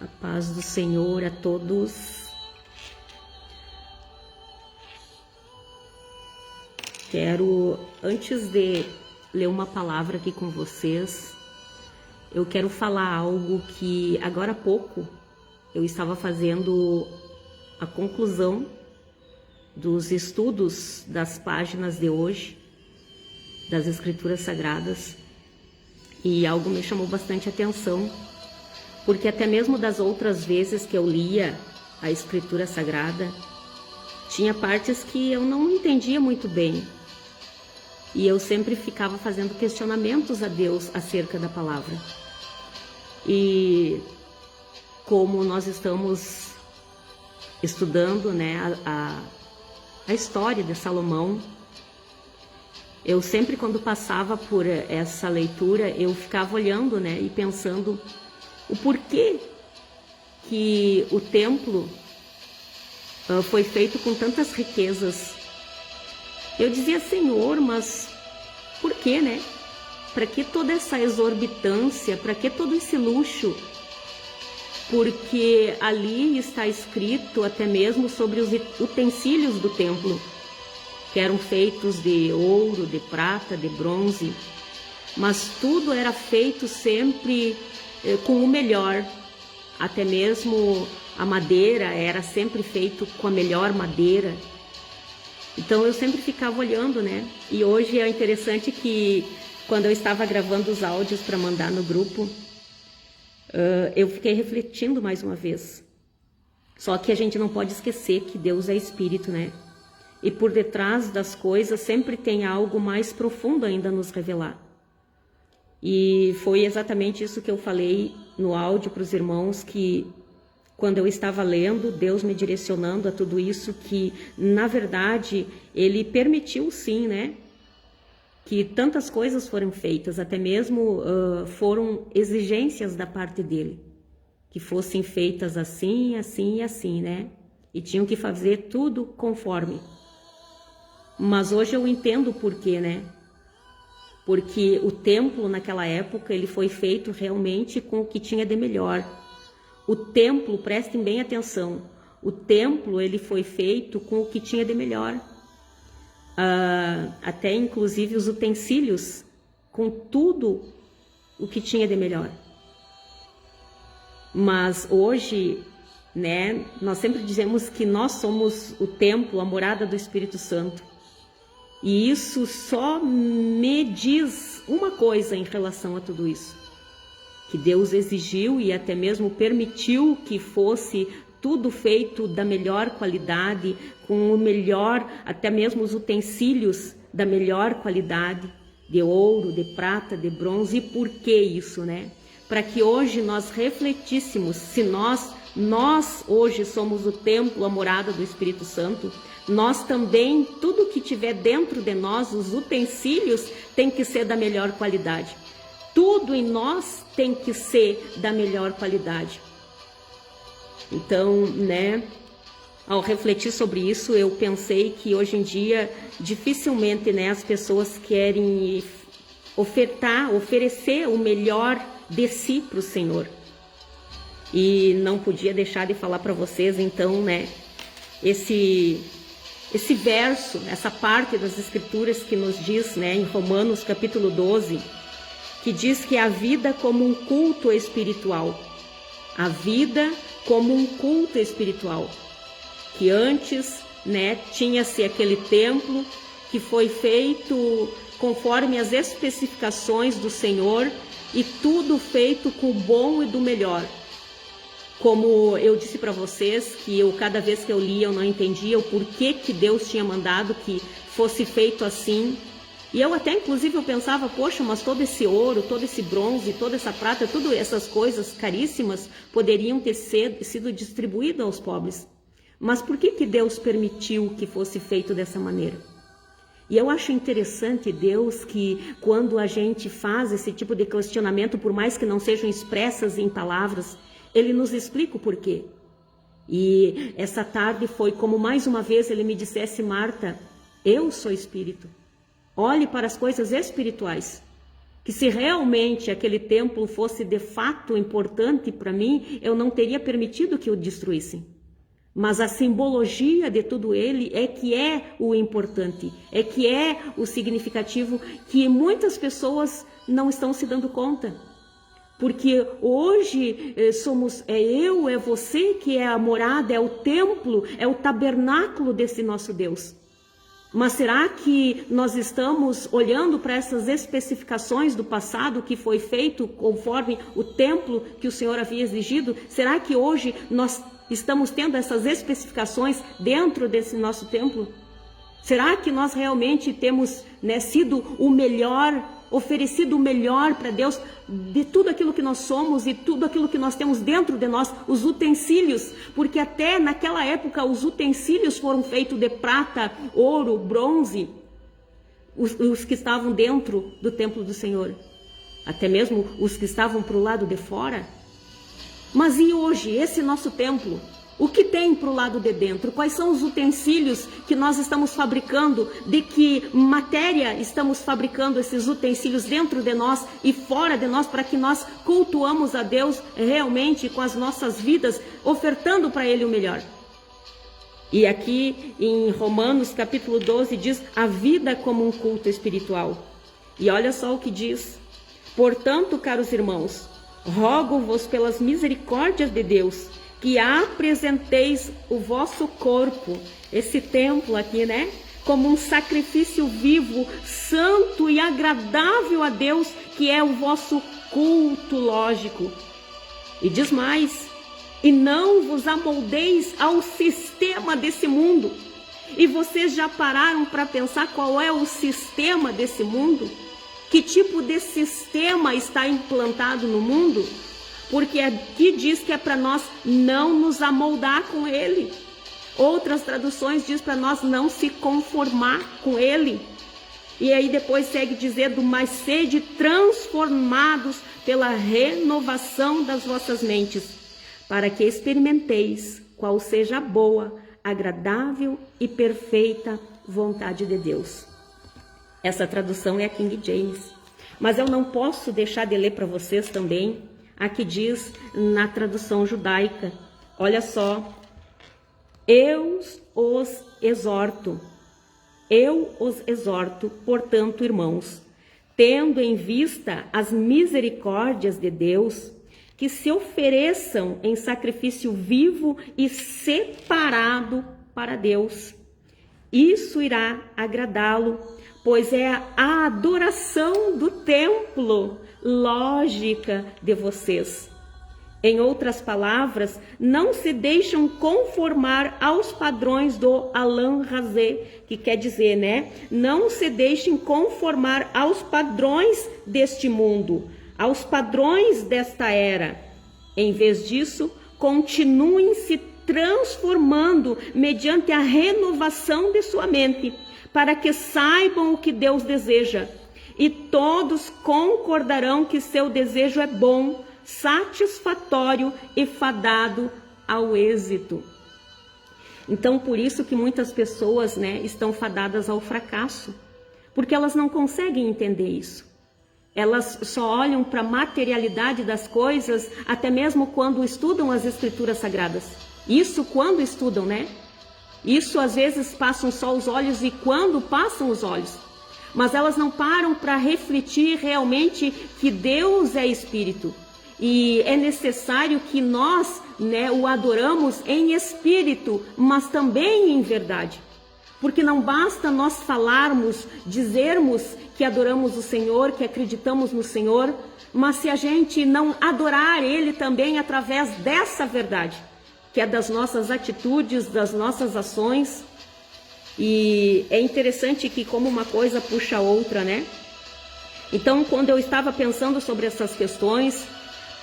A paz do Senhor a todos. Quero, antes de ler uma palavra aqui com vocês, eu quero falar algo que agora há pouco eu estava fazendo a conclusão dos estudos das páginas de hoje, das Escrituras Sagradas, e algo me chamou bastante atenção. Porque até mesmo das outras vezes que eu lia a Escritura Sagrada, tinha partes que eu não entendia muito bem. E eu sempre ficava fazendo questionamentos a Deus acerca da palavra. E como nós estamos estudando, né, a história de Salomão, eu sempre, quando passava por essa leitura, eu ficava olhando, né, e pensando o porquê que o templo foi feito com tantas riquezas. Eu dizia, Senhor, mas por quê, né? Para que toda essa exorbitância? Para que todo esse luxo? Porque ali está escrito até mesmo sobre os utensílios do templo, que eram feitos de ouro, de prata, de bronze, mas tudo era feito sempre com o melhor. Até mesmo a madeira era sempre feito com a melhor madeira. Então eu sempre ficava olhando, né? E hoje é interessante que quando eu estava gravando os áudios para mandar no grupo, eu fiquei refletindo mais uma vez. Só que a gente não pode esquecer que Deus é Espírito, né? E por detrás das coisas sempre tem algo mais profundo ainda a nos revelar. E foi exatamente isso que eu falei no áudio para os irmãos, que quando eu estava lendo, Deus me direcionando a tudo isso, que na verdade Ele permitiu sim, né? Que tantas coisas foram feitas, até mesmo foram exigências da parte dEle, que fossem feitas assim, assim e assim, né? E tinham que fazer tudo conforme. Mas hoje eu entendo o porquê, né? Porque o templo naquela época ele foi feito realmente com o que tinha de melhor. O templo, prestem bem atenção, o templo ele foi feito com o que tinha de melhor. Até inclusive os utensílios, com tudo o que tinha de melhor. Mas hoje, né, nós sempre dizemos que nós somos o templo, a morada do Espírito Santo. E isso só me diz uma coisa em relação a tudo isso. Que Deus exigiu e até mesmo permitiu que fosse tudo feito da melhor qualidade, com o melhor, até mesmo os utensílios da melhor qualidade, de ouro, de prata, de bronze. E por que isso, né? Para que hoje nós refletíssemos, se nós hoje somos o templo, a morada do Espírito Santo, nós também, tudo que tiver dentro de nós, os utensílios, tem que ser da melhor qualidade. Tudo em nós tem que ser da melhor qualidade. Então, né, ao refletir sobre isso, eu pensei que hoje em dia, dificilmente, né, as pessoas querem oferecer o melhor de si para o Senhor. E não podia deixar de falar para vocês, então, né, esse verso, essa parte das Escrituras que nos diz, né, em Romanos capítulo 12, que diz que a vida como um culto espiritual, a vida como um culto espiritual, que antes, né, tinha-se aquele templo que foi feito conforme as especificações do Senhor e tudo feito com o bom e do melhor. Como eu disse para vocês, que cada vez que eu lia eu não entendia o porquê que Deus tinha mandado que fosse feito assim. E eu até inclusive eu pensava, poxa, mas todo esse ouro, todo esse bronze, toda essa prata, todas essas coisas caríssimas poderiam ter sido distribuídas aos pobres. Mas por que Deus permitiu que fosse feito dessa maneira? E eu acho interessante Deus que quando a gente faz esse tipo de questionamento, por mais que não sejam expressas em palavras, Ele nos explica o porquê. E essa tarde foi como mais uma vez Ele me dissesse, Marta, eu sou Espírito. Olhe para as coisas espirituais. que se realmente aquele templo fosse de fato importante para mim, eu não teria permitido que o destruíssem. Mas a simbologia de tudo ele é que é o importante, é que é o significativo, que muitas pessoas não estão se dando conta. Porque hoje é você que é a morada, é o templo, é o tabernáculo desse nosso Deus. Mas será que nós estamos olhando para essas especificações do passado que foi feito conforme o templo que o Senhor havia exigido? Será que hoje nós estamos tendo essas especificações dentro desse nosso templo? Será que nós realmente temos sido o melhor, oferecido o melhor para Deus de tudo aquilo que nós somos e tudo aquilo que nós temos dentro de nós, os utensílios? Porque até naquela época os utensílios foram feitos de prata, ouro, bronze, os que estavam dentro do templo do Senhor, até mesmo os que estavam para o lado de fora. Mas e hoje, esse nosso templo? O que tem para o lado de dentro? Quais são os utensílios que nós estamos fabricando? De que matéria estamos fabricando esses utensílios dentro de nós e fora de nós, para que nós cultuamos a Deus realmente com as nossas vidas, ofertando para Ele o melhor? E aqui em Romanos capítulo 12 diz a vida como um culto espiritual. E olha só o que diz: portanto, caros irmãos, rogo-vos pelas misericórdias de Deus, que apresenteis o vosso corpo, esse templo aqui, como um sacrifício vivo, santo e agradável a Deus, que é o vosso culto lógico. E diz mais: e não vos amoldeis ao sistema desse mundo. E vocês já pararam para pensar qual é o sistema desse mundo? Que tipo de sistema está implantado no mundo? Porque aqui diz que é para nós não nos amoldar com ele. Outras traduções diz para nós não se conformar com ele. E aí depois segue dizendo: mas sede transformados pela renovação das vossas mentes, para que experimenteis qual seja a boa, agradável e perfeita vontade de Deus. Essa tradução é a King James. Mas eu não posso deixar de ler para vocês também. Aqui diz na tradução judaica, olha só: eu os exorto, portanto, irmãos, tendo em vista as misericórdias de Deus, que se ofereçam em sacrifício vivo e separado para Deus. Isso irá agradá-lo, pois é a adoração do templo lógica de vocês. Em outras palavras, não se deixam conformar aos padrões do Alain Razé, que quer dizer, não se deixem conformar aos padrões deste mundo, aos padrões desta era. Em vez disso, continuem se transformando mediante a renovação de sua mente, para que saibam o que Deus deseja. E todos concordarão que seu desejo é bom, satisfatório e fadado ao êxito. Então, por isso que muitas pessoas estão fadadas ao fracasso, porque elas não conseguem entender isso. Elas só olham para a materialidade das coisas, até mesmo quando estudam as Escrituras Sagradas. Isso quando estudam, Isso às vezes passam só os olhos, e quando passam os olhos. Mas elas não param para refletir realmente que Deus é Espírito. E é necessário que nós o adoramos em espírito, mas também em verdade. Porque não basta nós falarmos, dizermos que adoramos o Senhor, que acreditamos no Senhor, mas se a gente não adorar Ele também através dessa verdade, que é das nossas atitudes, das nossas ações. E é interessante que como uma coisa puxa a outra, Então, quando eu estava pensando sobre essas questões,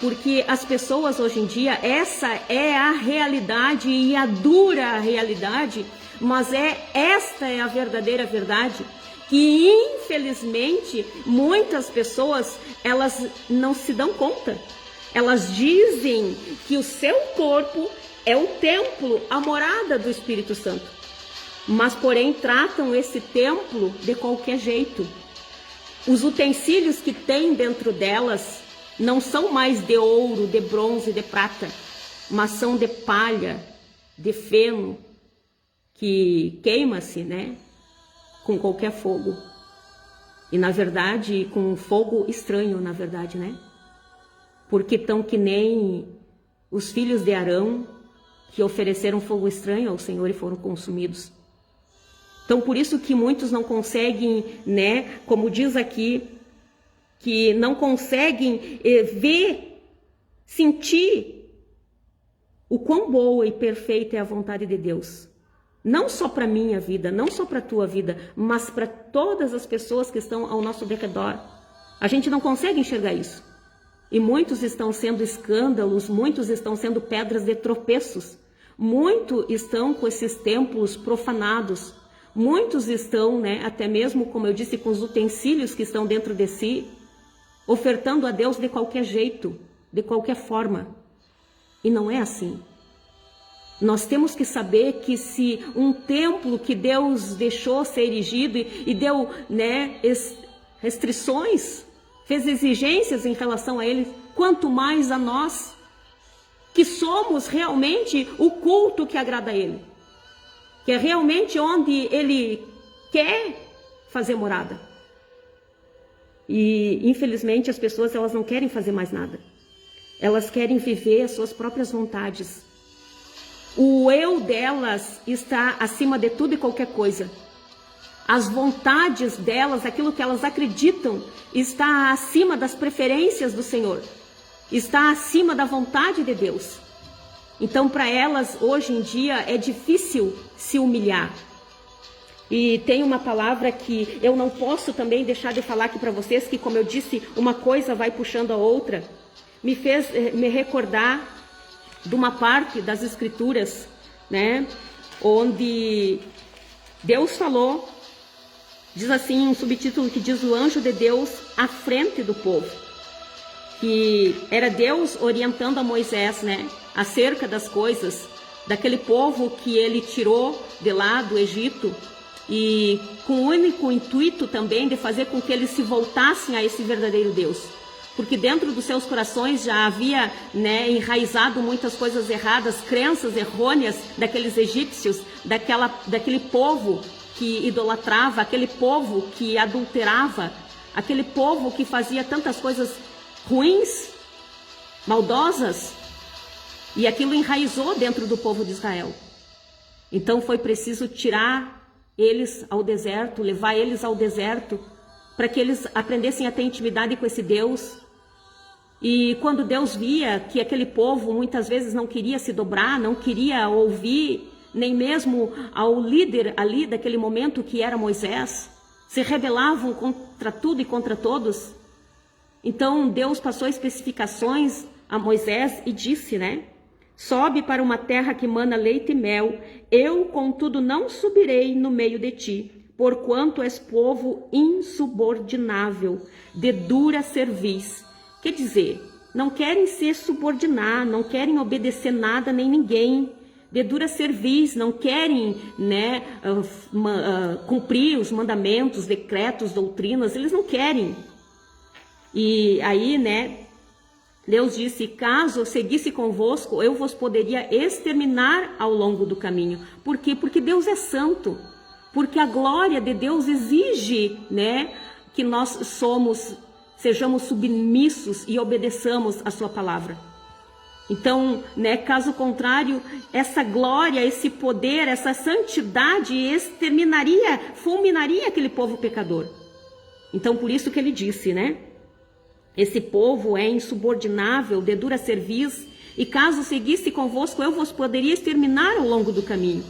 porque as pessoas hoje em dia, essa é a realidade e a dura realidade, mas esta é a verdadeira verdade, que infelizmente muitas pessoas, elas não se dão conta. Elas dizem que o seu corpo é o templo, a morada do Espírito Santo. Mas, porém, tratam esse templo de qualquer jeito. Os utensílios que tem dentro delas não são mais de ouro, de bronze, de prata, mas são de palha, de feno, que queima-se, né, com qualquer fogo. E na verdade, com um fogo estranho, na verdade, né? Porque estão que nem os filhos de Arão, que ofereceram fogo estranho ao Senhor e foram consumidos. Então, por isso que muitos não conseguem, né, como diz aqui, que não conseguem ver, sentir o quão boa e perfeita é a vontade de Deus. Não só para a minha vida, não só para a tua vida, mas para todas as pessoas que estão ao nosso derredor. A gente não consegue enxergar isso. E muitos estão sendo escândalos, muitos estão sendo pedras de tropeços, muitos estão com esses templos profanados, muitos estão, né, até mesmo, como eu disse, com os utensílios que estão dentro de si, ofertando a Deus de qualquer jeito, de qualquer forma. E não é assim. Nós temos que saber que se um templo que Deus deixou ser erigido e deu, né, restrições, fez exigências em relação a ele, quanto mais a nós, que somos realmente o culto que agrada a ele, que é realmente onde ele quer fazer morada. E infelizmente as pessoas, elas não querem fazer mais nada, elas querem viver as suas próprias vontades. O eu delas está acima de tudo e qualquer coisa. As vontades delas, aquilo que elas acreditam, está acima das preferências do Senhor. Está acima da vontade de Deus. Então, para elas, hoje em dia, é difícil se humilhar. E tem uma palavra que eu não posso também deixar de falar aqui para vocês, que, como eu disse, uma coisa vai puxando a outra. Me fez me recordar de uma parte das Escrituras, né, onde Deus falou, diz assim, um subtítulo que diz: o anjo de Deus à frente do povo, que era Deus orientando a Moisés, né, acerca das coisas, daquele povo que ele tirou de lá do Egito, e com o único intuito também de fazer com que eles se voltassem a esse verdadeiro Deus. Porque dentro dos seus corações já havia, né, enraizado muitas coisas erradas, crenças errôneas daqueles egípcios, daquele povo que idolatrava, aquele povo que adulterava, aquele povo que fazia tantas coisas ruins, maldosas, e aquilo enraizou dentro do povo de Israel. Então foi preciso tirar eles ao deserto, levar eles ao deserto, para que eles aprendessem a ter intimidade com esse Deus. E quando Deus via que aquele povo muitas vezes não queria se dobrar, não queria ouvir, nem mesmo ao líder ali daquele momento que era Moisés, se rebelavam contra tudo e contra todos. Então Deus passou especificações a Moisés e disse, né: sobe para uma terra que mana leite e mel, eu contudo não subirei no meio de ti, porquanto és povo insubordinável, de dura cerviz. Quer dizer, não querem se subordinar, não querem obedecer nada nem ninguém, de dura cerviz, não querem, né, cumprir os mandamentos, decretos, doutrinas, eles não querem. E aí, né, Deus disse: caso eu seguisse convosco, eu vos poderia exterminar ao longo do caminho. Por quê? Porque Deus é santo, porque a glória de Deus exige, né, que nós sejamos submissos e obedeçamos a sua palavra. Então, né, caso contrário, essa glória, esse poder, essa santidade exterminaria, fulminaria aquele povo pecador. Então, por isso que ele disse, né, esse povo é insubordinável, de dura cerviz, e caso seguisse convosco, eu vos poderia exterminar ao longo do caminho.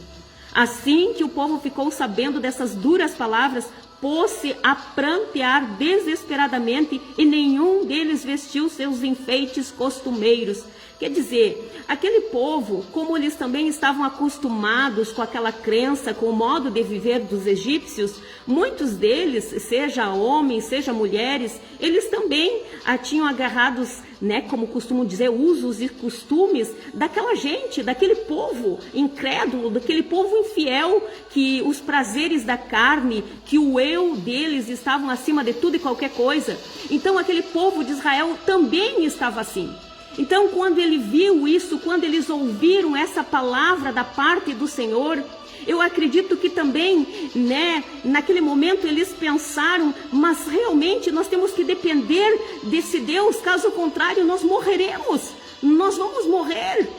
Assim que o povo ficou sabendo dessas duras palavras, pôs-se a prantear desesperadamente, e nenhum deles vestiu seus enfeites costumeiros. Quer dizer, aquele povo, como eles também estavam acostumados com aquela crença, com o modo de viver dos egípcios, muitos deles, seja homens, seja mulheres, eles também tinham agarrados, né, como costumam dizer, usos e costumes daquela gente, daquele povo incrédulo, daquele povo infiel, que os prazeres da carne, que o eu deles estavam acima de tudo e qualquer coisa. Então aquele povo de Israel também estava assim. Então, quando ele viu isso, quando eles ouviram essa palavra da parte do Senhor, eu acredito que também, né, naquele momento eles pensaram, mas realmente nós temos que depender desse Deus, caso contrário nós morreremos, nós vamos morrer.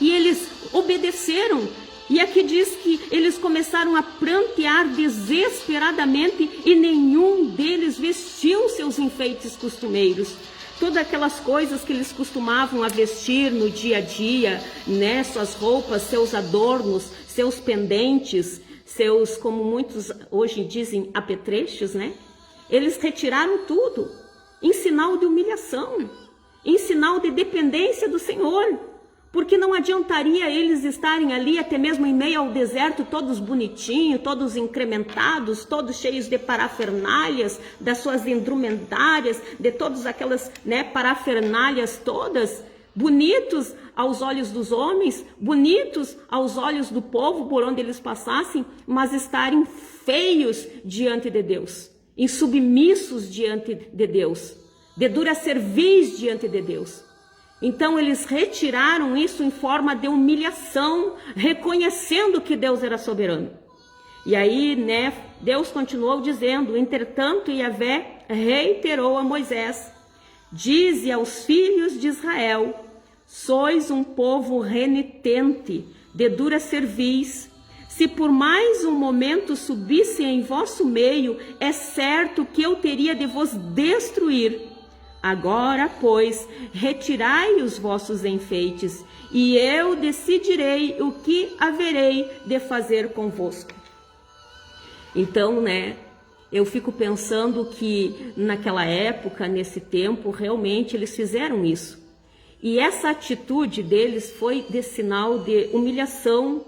E eles obedeceram. E aqui diz que eles começaram a prantear desesperadamente e nenhum deles vestiu seus enfeites costumeiros. Todas aquelas coisas que eles costumavam a vestir no dia a dia, né? Suas roupas, seus adornos, seus pendentes, seus, como muitos hoje dizem, apetrechos, né? Eles retiraram tudo, em sinal de humilhação, em sinal de dependência do Senhor. Porque não adiantaria eles estarem ali, até mesmo em meio ao deserto, todos bonitinhos, todos incrementados, todos cheios de parafernálias, das suas indumentárias, de todas aquelas, né, parafernálias todas, bonitos aos olhos dos homens, bonitos aos olhos do povo por onde eles passassem, mas estarem feios diante de Deus, insubmissos diante de Deus, de dura cerviz diante de Deus. Então eles retiraram isso em forma de humilhação, reconhecendo que Deus era soberano. E aí, né, Deus continuou dizendo: entretanto, Yahvé reiterou a Moisés: dize aos filhos de Israel: sois um povo renitente, de dura cerviz. Se por mais um momento subisse em vosso meio, é certo que eu teria de vos destruir. Agora, pois, retirai os vossos enfeites, e eu decidirei o que haverei de fazer convosco. Então, né, eu fico pensando que naquela época, nesse tempo, realmente eles fizeram isso. E essa atitude deles foi de sinal de humilhação,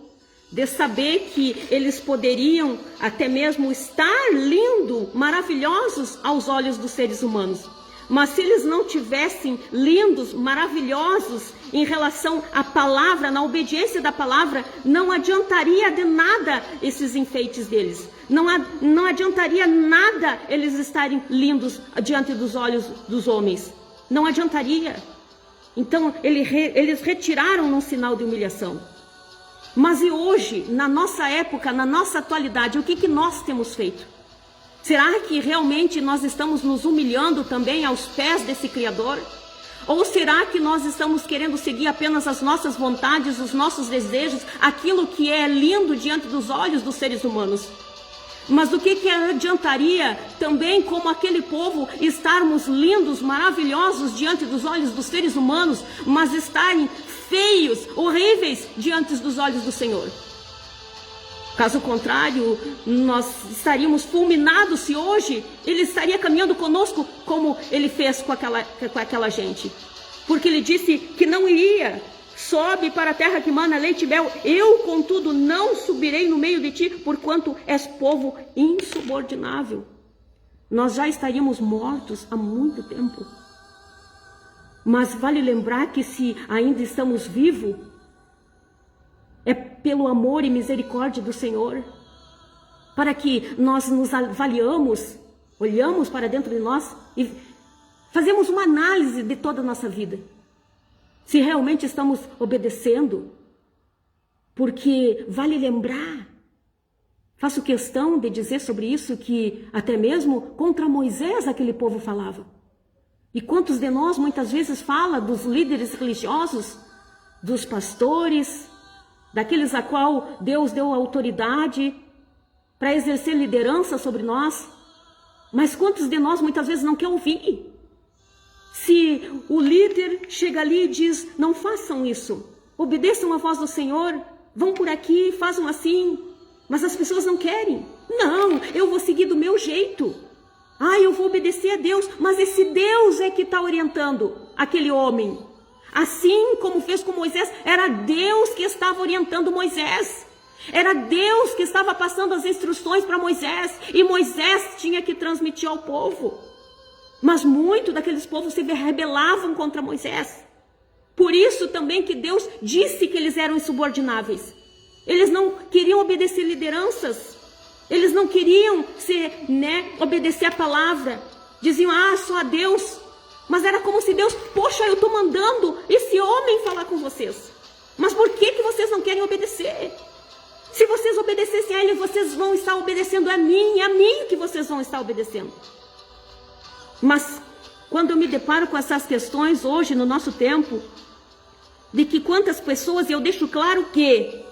de saber que eles poderiam até mesmo estar lindos, maravilhosos aos olhos dos seres humanos. Mas se eles não tivessem lindos, maravilhosos em relação à palavra, na obediência da palavra, não adiantaria de nada esses enfeites deles. Não adiantaria nada eles estarem lindos diante dos olhos dos homens. Não adiantaria. Então eles retiraram num sinal de humilhação. Mas e hoje, na nossa época, na nossa atualidade, o que nós temos feito? Será que realmente nós estamos nos humilhando também aos pés desse Criador? Ou será que nós estamos querendo seguir apenas as nossas vontades, os nossos desejos, aquilo que é lindo diante dos olhos dos seres humanos? Mas o que adiantaria também, como aquele povo, estarmos lindos, maravilhosos diante dos olhos dos seres humanos, mas estarem feios, horríveis diante dos olhos do Senhor? Caso contrário, nós estaríamos fulminados se hoje ele estaria caminhando conosco como ele fez com aquela gente. Porque ele disse que não iria. Sobe para a terra que mana leite e mel. Eu, contudo, não subirei no meio de ti, porquanto és povo insubordinável. Nós já estaríamos mortos há muito tempo. Mas vale lembrar que se ainda estamos vivos, é pelo amor e misericórdia do Senhor, para que nós nos avaliamos, olhamos para dentro de nós e fazemos uma análise de toda a nossa vida. Se realmente estamos obedecendo, porque vale lembrar, faço questão de dizer sobre isso, que até mesmo contra Moisés aquele povo falava. E quantos de nós muitas vezes fala dos líderes religiosos, dos pastores, daqueles a qual Deus deu autoridade para exercer liderança sobre nós, mas quantos de nós muitas vezes não quer ouvir? Se o líder chega ali e diz: não façam isso, obedeçam a voz do Senhor, vão por aqui, façam assim, mas as pessoas não querem. Não, eu vou seguir do meu jeito. Eu vou obedecer a Deus, mas esse Deus é que está orientando aquele homem. Assim como fez com Moisés, era Deus que estava orientando Moisés. Era Deus que estava passando as instruções para Moisés. E Moisés tinha que transmitir ao povo. Mas muito daqueles povos se rebelavam contra Moisés. Por isso também que Deus disse que eles eram insubordináveis. Eles não queriam obedecer lideranças. Eles não queriam obedecer a palavra. Diziam, só a Deus. Mas era como se Deus, poxa, eu estou mandando esse homem falar com vocês. Mas por que vocês não querem obedecer? Se vocês obedecessem a ele, vocês vão estar obedecendo a mim que vocês vão estar obedecendo. Mas quando eu me deparo com essas questões hoje no nosso tempo, de que quantas pessoas, eu deixo claro que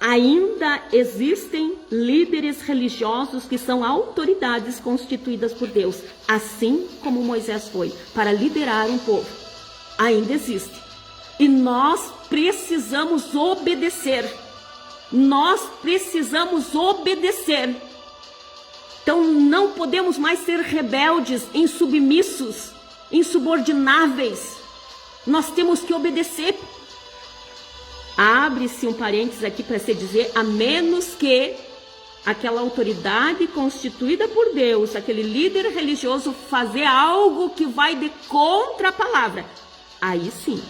ainda existem líderes religiosos que são autoridades constituídas por Deus, assim como Moisés foi, para liderar um povo. Ainda existe. E nós precisamos obedecer. Nós precisamos obedecer. Então não podemos mais ser rebeldes, insubmissos, insubordináveis. Nós temos que obedecer. Abre-se um parênteses aqui para se dizer, a menos que aquela autoridade constituída por Deus, aquele líder religioso fazer algo que vai de contra a palavra. Aí sim.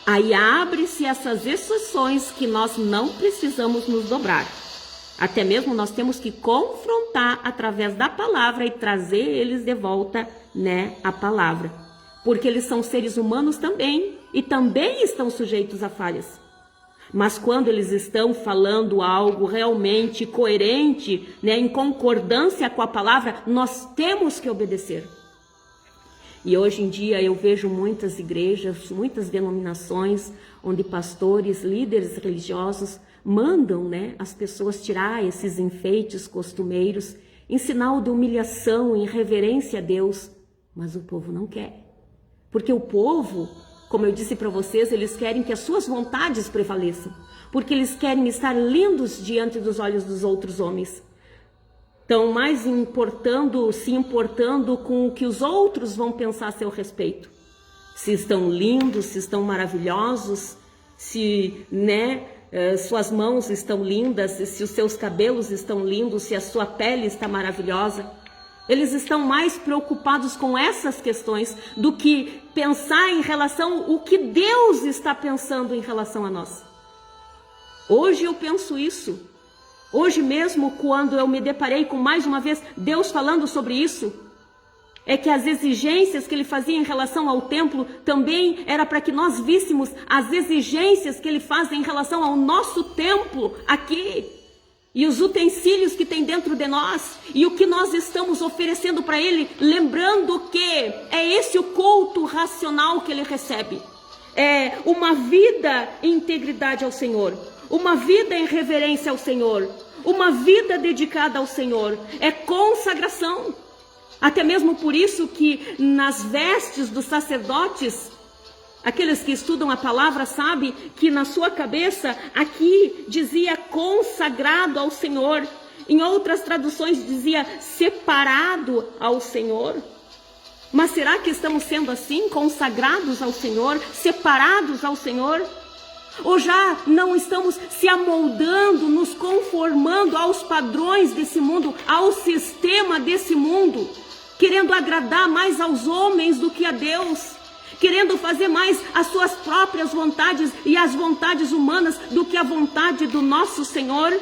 Aí abre-se essas exceções que nós não precisamos nos dobrar. Até mesmo nós temos que confrontar através da palavra e trazer eles de volta, a palavra. Porque eles são seres humanos também e também estão sujeitos a falhas. Mas quando eles estão falando algo realmente coerente, em concordância com a palavra, nós temos que obedecer. E hoje em dia eu vejo muitas igrejas, muitas denominações, onde pastores, líderes religiosos mandam as pessoas tirar esses enfeites costumeiros em sinal de humilhação, em reverência a Deus. Mas o povo não quer. Porque o povo, como eu disse para vocês, eles querem que as suas vontades prevaleçam. Porque eles querem estar lindos diante dos olhos dos outros homens. Estão mais se importando com o que os outros vão pensar a seu respeito. Se estão lindos, se estão maravilhosos, se suas mãos estão lindas, se os seus cabelos estão lindos, se a sua pele está maravilhosa. Eles estão mais preocupados com essas questões do que pensar em relação ao que Deus está pensando em relação a nós. Hoje eu penso isso. Hoje mesmo, quando eu me deparei com mais uma vez Deus falando sobre isso, é que as exigências que ele fazia em relação ao templo também era para que nós víssemos as exigências que ele faz em relação ao nosso templo aqui. E os utensílios que tem dentro de nós, e o que nós estamos oferecendo para ele, lembrando que é esse o culto racional que ele recebe. É uma vida em integridade ao Senhor, uma vida em reverência ao Senhor, uma vida dedicada ao Senhor, é consagração. Até mesmo por isso que nas vestes dos sacerdotes, aqueles que estudam a palavra sabem que na sua cabeça aqui dizia consagrado ao Senhor. Em outras traduções dizia separado ao Senhor. Mas será que estamos sendo assim, consagrados ao Senhor, separados ao Senhor? Ou já não estamos se amoldando, nos conformando aos padrões desse mundo, ao sistema desse mundo, querendo agradar mais aos homens do que a Deus? Querendo fazer mais as suas próprias vontades e as vontades humanas do que a vontade do nosso Senhor?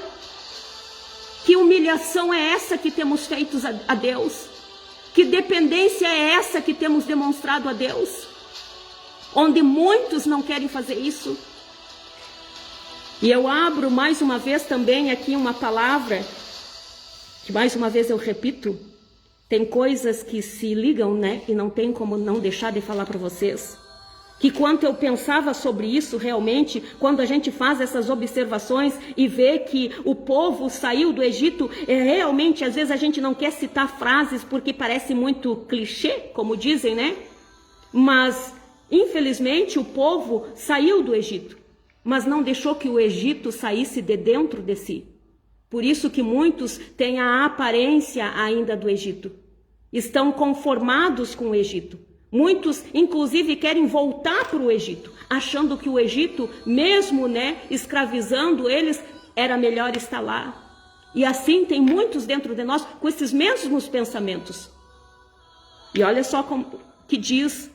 Que humilhação é essa que temos feito a Deus? Que dependência é essa que temos demonstrado a Deus? Onde muitos não querem fazer isso. E eu abro mais uma vez também aqui uma palavra, que mais uma vez eu repito, tem coisas que se ligam, e não tem como não deixar de falar para vocês. Que quando eu pensava sobre isso realmente, quando a gente faz essas observações e vê que o povo saiu do Egito, realmente às vezes a gente não quer citar frases porque parece muito clichê, como dizem, Mas, infelizmente, o povo saiu do Egito, mas não deixou que o Egito saísse de dentro de si. Por isso que muitos têm a aparência ainda do Egito. Estão conformados com o Egito, Muitos, inclusive, querem voltar para o Egito, achando que o Egito, mesmo, escravizando eles, era melhor estar lá. E assim tem muitos dentro de nós com esses mesmos pensamentos. E olha só como que diz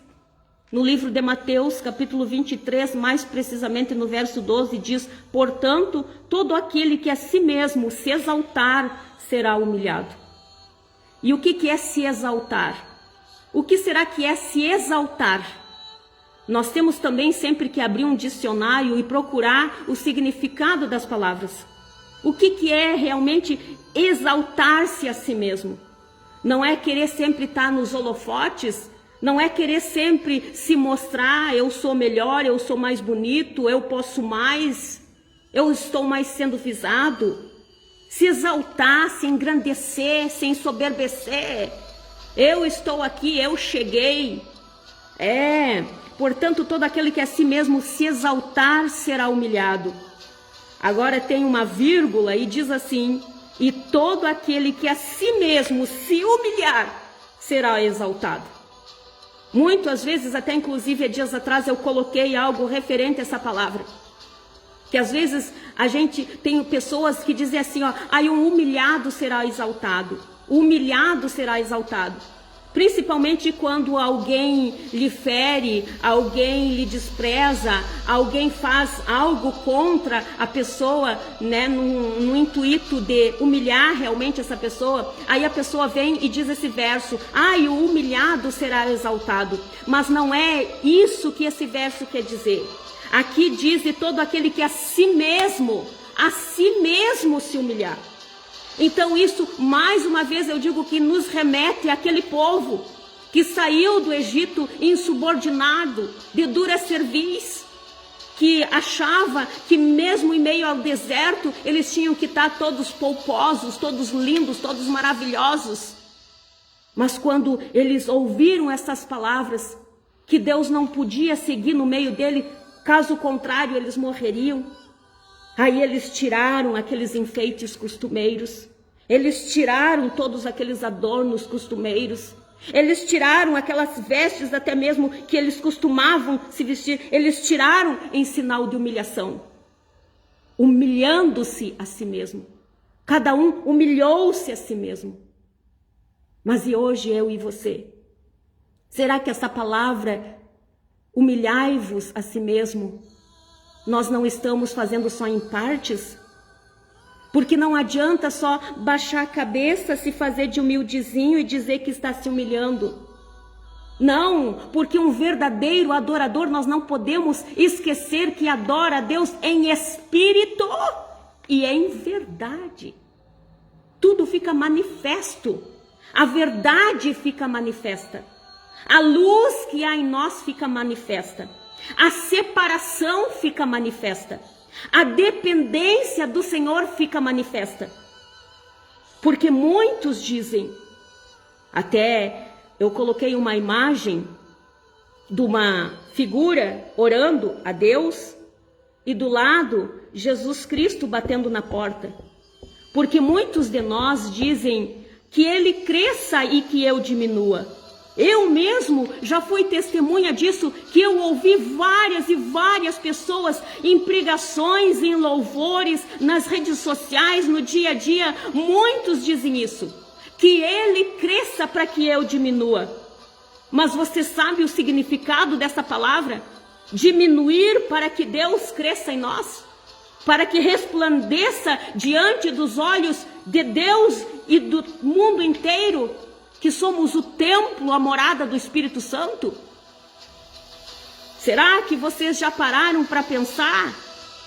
no livro de Mateus, capítulo 23, mais precisamente no verso 12, diz: portanto, todo aquele que a si mesmo se exaltar será humilhado. E o que é se exaltar? O que será que é se exaltar? Nós temos também sempre que abrir um dicionário e procurar o significado das palavras. O que é realmente exaltar-se a si mesmo? Não é querer sempre estar nos holofotes, não é querer sempre se mostrar, eu sou melhor, eu sou mais bonito, eu posso mais, eu estou mais sendo visado. Se exaltar, se engrandecer, se ensoberbecer. Eu estou aqui, eu cheguei. Portanto, todo aquele que a si mesmo se exaltar será humilhado. Agora tem uma vírgula e diz assim: e todo aquele que a si mesmo se humilhar será exaltado. Muitas vezes, até inclusive há dias atrás, eu coloquei algo referente a essa palavra. Que às vezes a gente tem pessoas que dizem assim, um humilhado será exaltado. O humilhado será exaltado. Principalmente quando alguém lhe fere, alguém lhe despreza, alguém faz algo contra a pessoa, no intuito de humilhar realmente essa pessoa. Aí a pessoa vem e diz esse verso: o humilhado será exaltado. Mas não é isso que esse verso quer dizer. Aqui diz: e todo aquele que a si mesmo se humilhar. Então isso, mais uma vez eu digo, que nos remete àquele povo que saiu do Egito insubordinado, de dura cerviz, que achava que mesmo em meio ao deserto, eles tinham que estar todos polposos, todos lindos, todos maravilhosos. Mas quando eles ouviram essas palavras, que Deus não podia seguir no meio dele, caso contrário eles morreriam, aí eles tiraram aqueles enfeites costumeiros, eles tiraram todos aqueles adornos costumeiros, eles tiraram aquelas vestes até mesmo que eles costumavam se vestir, eles tiraram em sinal de humilhação, humilhando-se a si mesmo. Cada um humilhou-se a si mesmo. Mas e hoje eu e você? Será que essa palavra, humilhai-vos a si mesmo, nós não estamos fazendo só em partes? Porque não adianta só baixar a cabeça, se fazer de humildezinho e dizer que está se humilhando. Não, porque um verdadeiro adorador, nós não podemos esquecer que adora a Deus em espírito e em verdade. Tudo fica manifesto, a verdade fica manifesta, a luz que há em nós fica manifesta. A separação fica manifesta. A dependência do Senhor fica manifesta. Porque muitos dizem, até eu coloquei uma imagem de uma figura orando a Deus e do lado Jesus Cristo batendo na porta. Porque muitos de nós dizem que Ele cresça e que eu diminua. Eu mesmo já fui testemunha disso, que eu ouvi várias e várias pessoas em pregações, em louvores, nas redes sociais, no dia a dia. Muitos dizem isso, que Ele cresça para que eu diminua. Mas você sabe o significado dessa palavra? Diminuir para que Deus cresça em nós? Para que resplandeça diante dos olhos de Deus e do mundo inteiro que somos o templo, a morada do Espírito Santo? Será que vocês já pararam para pensar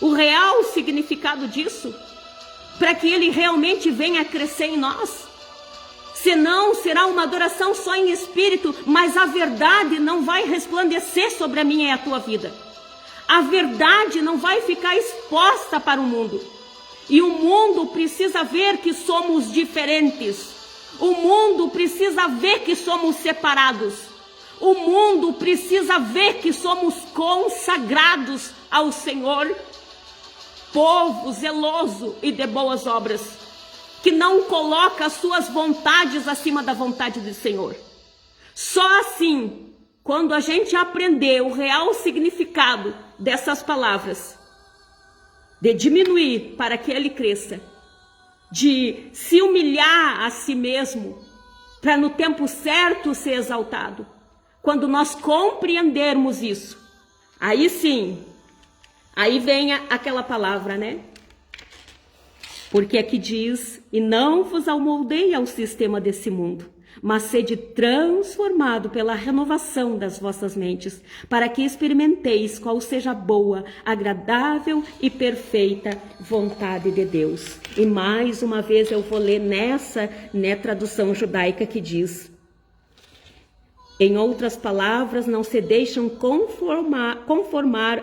o real significado disso? Para que Ele realmente venha a crescer em nós? Senão será uma adoração só em espírito, mas a verdade não vai resplandecer sobre a minha e a tua vida. A verdade não vai ficar exposta para o mundo. E o mundo precisa ver que somos diferentes. O mundo precisa ver que somos separados. O mundo precisa ver que somos consagrados ao Senhor. Povo zeloso e de boas obras, que não coloca as suas vontades acima da vontade do Senhor. Só assim quando a gente aprender o real significado dessas palavras, de diminuir para que ele cresça, de se humilhar a si mesmo, para no tempo certo ser exaltado, quando nós compreendermos isso, aí sim, aí vem aquela palavra, né? Porque aqui diz, e não vos amoldei ao sistema desse mundo, mas sede transformado pela renovação das vossas mentes, para que experimenteis qual seja a boa, agradável e perfeita vontade de Deus. E mais uma vez eu vou ler nessa, tradução judaica que diz, em outras palavras, não se deixam conformar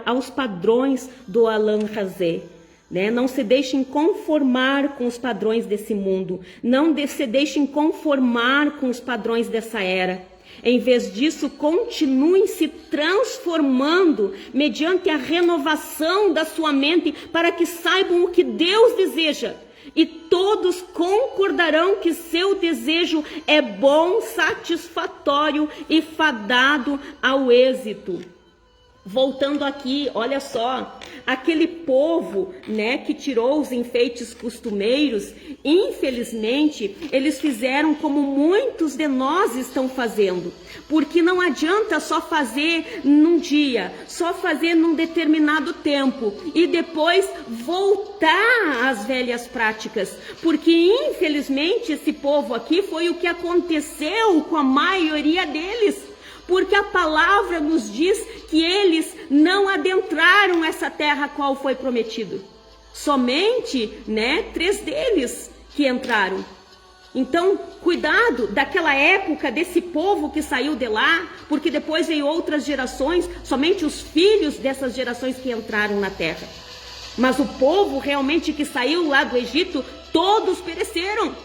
aos padrões do Alain Razé, né? Não se deixem conformar com os padrões desse mundo, não se deixem conformar com os padrões dessa era. Em vez disso, continuem se transformando mediante a renovação da sua mente para que saibam o que Deus deseja. E todos concordarão que seu desejo é bom, satisfatório e fadado ao êxito. Voltando aqui, olha só, aquele povo, né, que tirou os enfeites costumeiros, infelizmente, eles fizeram como muitos de nós estão fazendo, porque não adianta só fazer num dia, só fazer num determinado tempo e depois voltar às velhas práticas, porque infelizmente esse povo aqui foi o que aconteceu com a maioria deles. Porque a palavra nos diz que eles não adentraram essa terra a qual foi prometido. Somente, 3 deles que entraram. Então, cuidado daquela época desse povo que saiu de lá, porque depois veio outras gerações, somente os filhos dessas gerações que entraram na terra. Mas o povo realmente que saiu lá do Egito, todos pereceram.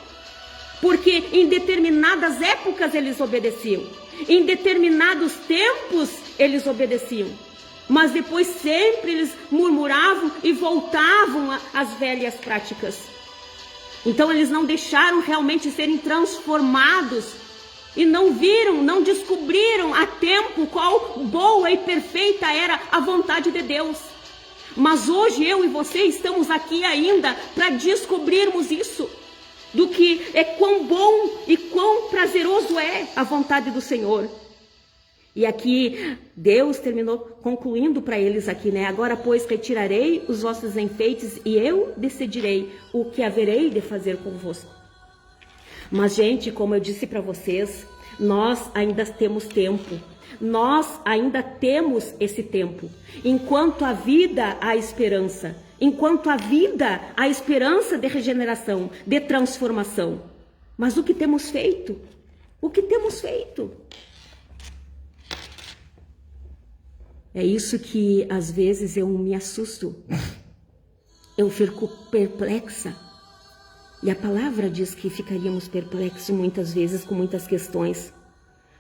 Porque em determinadas épocas eles obedeciam. Em determinados tempos eles obedeciam, mas depois sempre eles murmuravam e voltavam às velhas práticas. Então eles não deixaram realmente serem transformados e não viram, não descobriram a tempo qual boa e perfeita era a vontade de Deus. Mas hoje eu e você estamos aqui ainda para descobrirmos isso. Do que é quão bom e quão prazeroso é a vontade do Senhor. E aqui Deus terminou concluindo para eles aqui, agora pois retirarei os vossos enfeites e eu decidirei o que haverei de fazer convosco. Mas gente, como eu disse para vocês, nós ainda temos tempo. Nós ainda temos esse tempo. Enquanto há vida, há esperança. Enquanto há vida, há esperança de regeneração, de transformação. Mas o que temos feito? O que temos feito? É isso que às vezes eu me assusto. Eu fico perplexa. E a palavra diz que ficaríamos perplexos muitas vezes com muitas questões.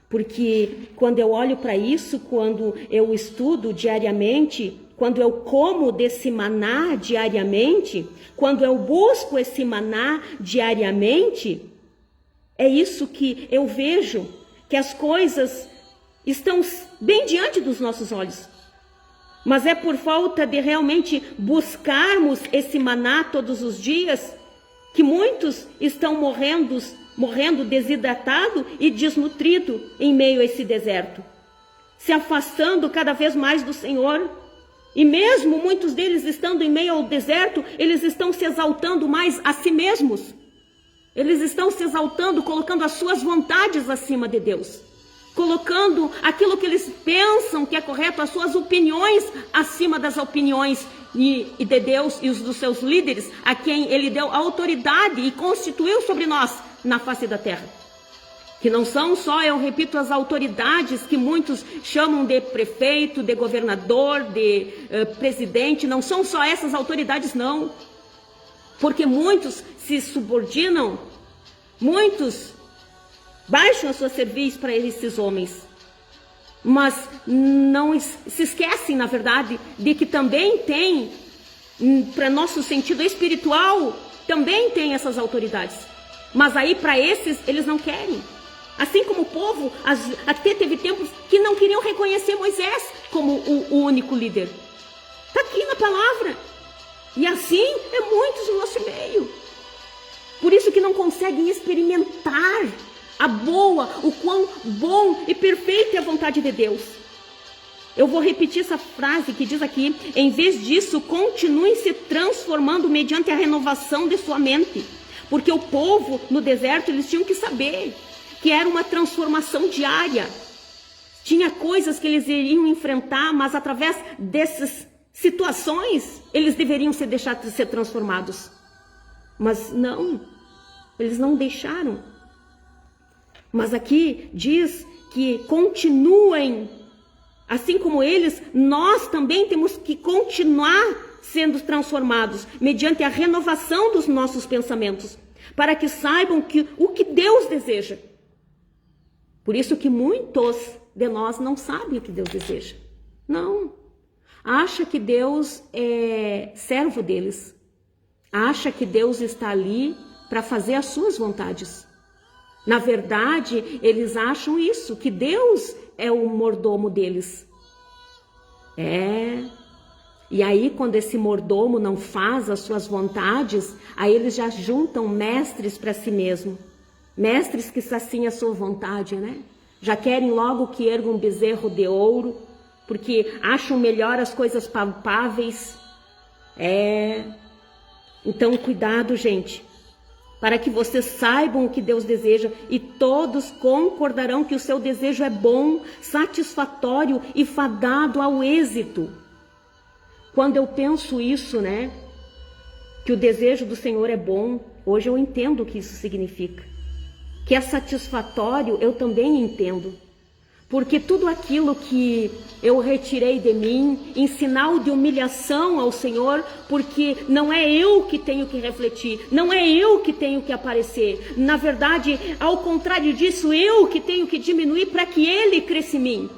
Porque quando eu olho para isso, quando eu estudo diariamente, quando eu como desse maná diariamente, quando eu busco esse maná diariamente, é isso que eu vejo, que as coisas estão bem diante dos nossos olhos. Mas é por falta de realmente buscarmos esse maná todos os dias, que muitos estão morrendo desidratado e desnutrido em meio a esse deserto, se afastando cada vez mais do Senhor. E mesmo muitos deles estando em meio ao deserto, eles estão se exaltando mais a si mesmos. Eles estão se exaltando, colocando as suas vontades acima de Deus. Colocando aquilo que eles pensam que é correto, as suas opiniões acima das opiniões e de Deus e os dos seus líderes, a quem Ele deu autoridade e constituiu sobre nós na face da terra. Que não são só, eu repito, as autoridades que muitos chamam de prefeito, de governador, de presidente, não são só essas autoridades, não. Porque muitos se subordinam, muitos baixam a sua cerviz para esses homens. Mas não se esquecem, na verdade, de que também tem, para nosso sentido espiritual, também tem essas autoridades. Mas aí para esses, eles não querem. Assim como o povo até teve tempos que não queriam reconhecer Moisés como o único líder. Está aqui na palavra. E assim é muitos no nosso meio. Por isso que não conseguem experimentar o quão bom e perfeita é a vontade de Deus. Eu vou repetir essa frase que diz aqui: em vez disso, continuem se transformando mediante a renovação de sua mente. Porque o povo no deserto, eles tinham que saber que era uma transformação diária. Tinha coisas que eles iriam enfrentar, mas através dessas situações, eles deveriam ser deixados de ser transformados. Mas não, eles não deixaram. Mas aqui diz que continuem, assim como eles, nós também temos que continuar sendo transformados, mediante a renovação dos nossos pensamentos, para que saibam o que Deus deseja. Por isso que muitos de nós não sabem o que Deus deseja. Não. Acha que Deus é servo deles. Acha que Deus está ali para fazer as suas vontades. Na verdade, eles acham isso, que Deus é o mordomo deles. E aí, quando esse mordomo não faz as suas vontades, aí eles já juntam mestres para si mesmo. Mestres que saciem a sua vontade, né? Já querem logo que erga um bezerro de ouro, porque acham melhor as coisas palpáveis. Então, cuidado, gente, para que vocês saibam o que Deus deseja e todos concordarão que o seu desejo é bom, satisfatório e fadado ao êxito. Quando eu penso isso, né, que o desejo do Senhor é bom, hoje eu entendo o que isso significa. Que é satisfatório, eu também entendo. Porque tudo aquilo que eu retirei de mim, em sinal de humilhação ao Senhor, porque não é eu que tenho que refletir, não é eu que tenho que aparecer. Na verdade, ao contrário disso, eu que tenho que diminuir para que Ele cresça em mim.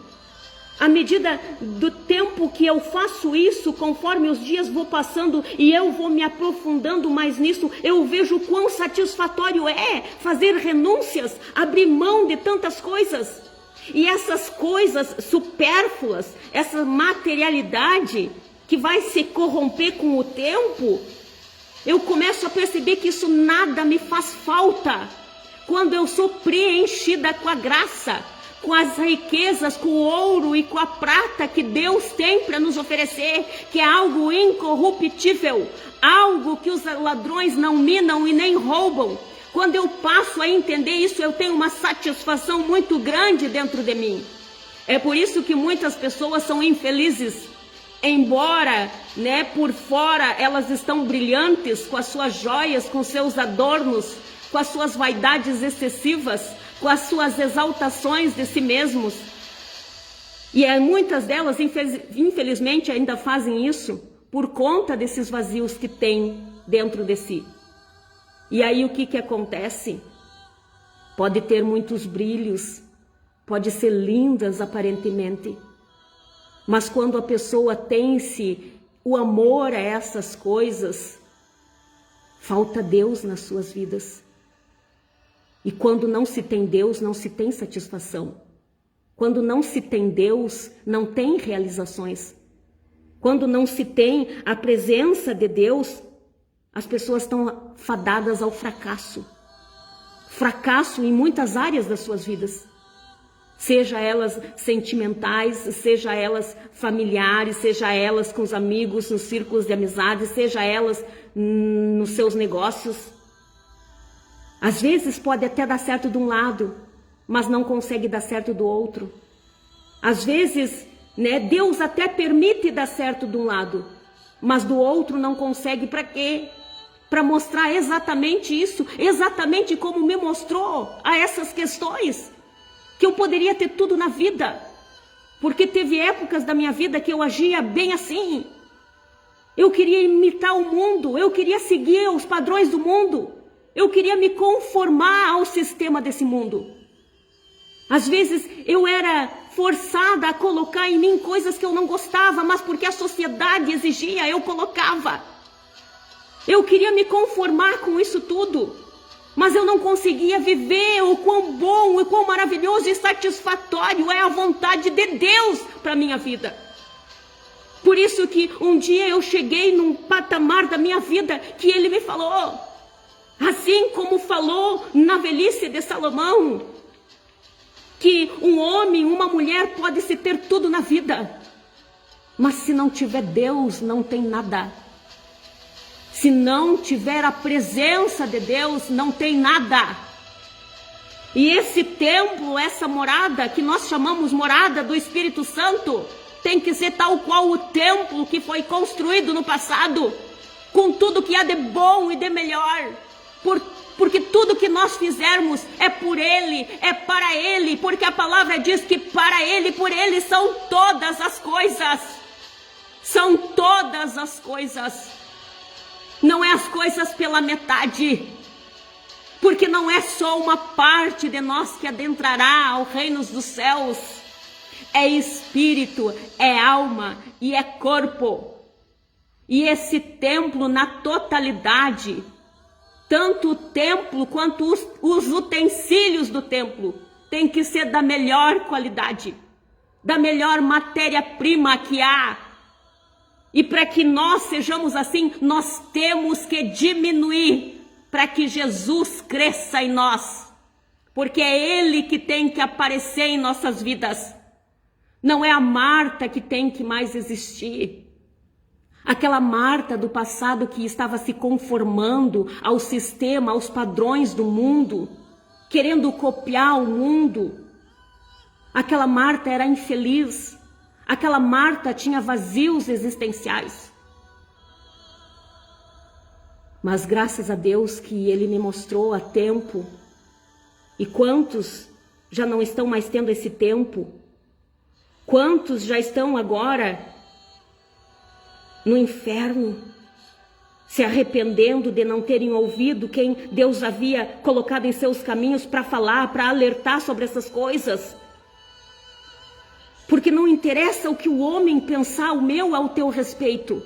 À medida do tempo que eu faço isso, conforme os dias vão passando e eu vou me aprofundando mais nisso, eu vejo o quão satisfatório é fazer renúncias, abrir mão de tantas coisas. E essas coisas supérfluas, essa materialidade que vai se corromper com o tempo, eu começo a perceber que isso nada me faz falta. Quando eu sou preenchida com a graça, com as riquezas, com o ouro e com a prata que Deus tem para nos oferecer, que é algo incorruptível, algo que os ladrões não minam e nem roubam. Quando eu passo a entender isso, eu tenho uma satisfação muito grande dentro de mim. É por isso que muitas pessoas são infelizes, embora, né, por fora elas estão brilhantes com as suas joias, com seus adornos, com as suas vaidades excessivas, com as suas exaltações de si mesmos. E muitas delas, infelizmente, ainda fazem isso por conta desses vazios que têm dentro de si. E aí o que acontece? Pode ter muitos brilhos, pode ser lindas aparentemente, mas quando a pessoa tem-se o amor a essas coisas, falta Deus nas suas vidas. E quando não se tem Deus, não se tem satisfação. Quando não se tem Deus, não tem realizações. Quando não se tem a presença de Deus, as pessoas estão fadadas ao fracasso. Fracasso em muitas áreas das suas vidas. Seja elas sentimentais, seja elas familiares, seja elas com os amigos, nos círculos de amizade, seja elas nos seus negócios. Às vezes pode até dar certo de um lado, mas não consegue dar certo do outro. Às vezes, né, Deus até permite dar certo de um lado, mas do outro não consegue. Para quê? Para mostrar exatamente isso, exatamente como me mostrou a essas questões, que eu poderia ter tudo na vida, porque teve épocas da minha vida que eu agia bem assim. Eu queria imitar o mundo, eu queria seguir os padrões do mundo, eu queria me conformar ao sistema desse mundo. Às vezes eu era forçada a colocar em mim coisas que eu não gostava, mas porque a sociedade exigia, eu colocava. Eu queria me conformar com isso tudo, mas eu não conseguia viver o quão bom, gostoso, quão maravilhoso e satisfatório é a vontade de Deus para a minha vida. Por isso que um dia eu cheguei num patamar da minha vida que Ele me falou, assim como falou na velhice de Salomão, que um homem, uma mulher pode se ter tudo na vida, mas se não tiver Deus, não tem nada. Se não tiver a presença de Deus, não tem nada. E esse templo, essa morada, que nós chamamos morada do Espírito Santo, tem que ser tal qual o templo que foi construído no passado, com tudo que há de bom e de melhor, porque tudo que nós fizermos é por Ele, é para Ele, porque a palavra diz que para Ele, por Ele são todas as coisas. São todas as coisas. Não é as coisas pela metade, porque não é só uma parte de nós que adentrará ao reino dos céus. É espírito, é alma e é corpo. E esse templo na totalidade, tanto o templo quanto os utensílios do templo, tem que ser da melhor qualidade, da melhor matéria-prima que há. E para que nós sejamos assim, nós temos que diminuir para que Jesus cresça em nós. Porque é Ele que tem que aparecer em nossas vidas. Não é a Marta que tem que mais existir. Aquela Marta do passado que estava se conformando ao sistema, aos padrões do mundo, querendo copiar o mundo. Aquela Marta era infeliz. Aquela Marta tinha vazios existenciais. Mas graças a Deus que Ele me mostrou a tempo. E quantos já não estão mais tendo esse tempo? Quantos já estão agora no inferno, se arrependendo de não terem ouvido quem Deus havia colocado em seus caminhos para falar, para alertar sobre essas coisas? Porque não interessa o que o homem pensar, o meu ao teu respeito.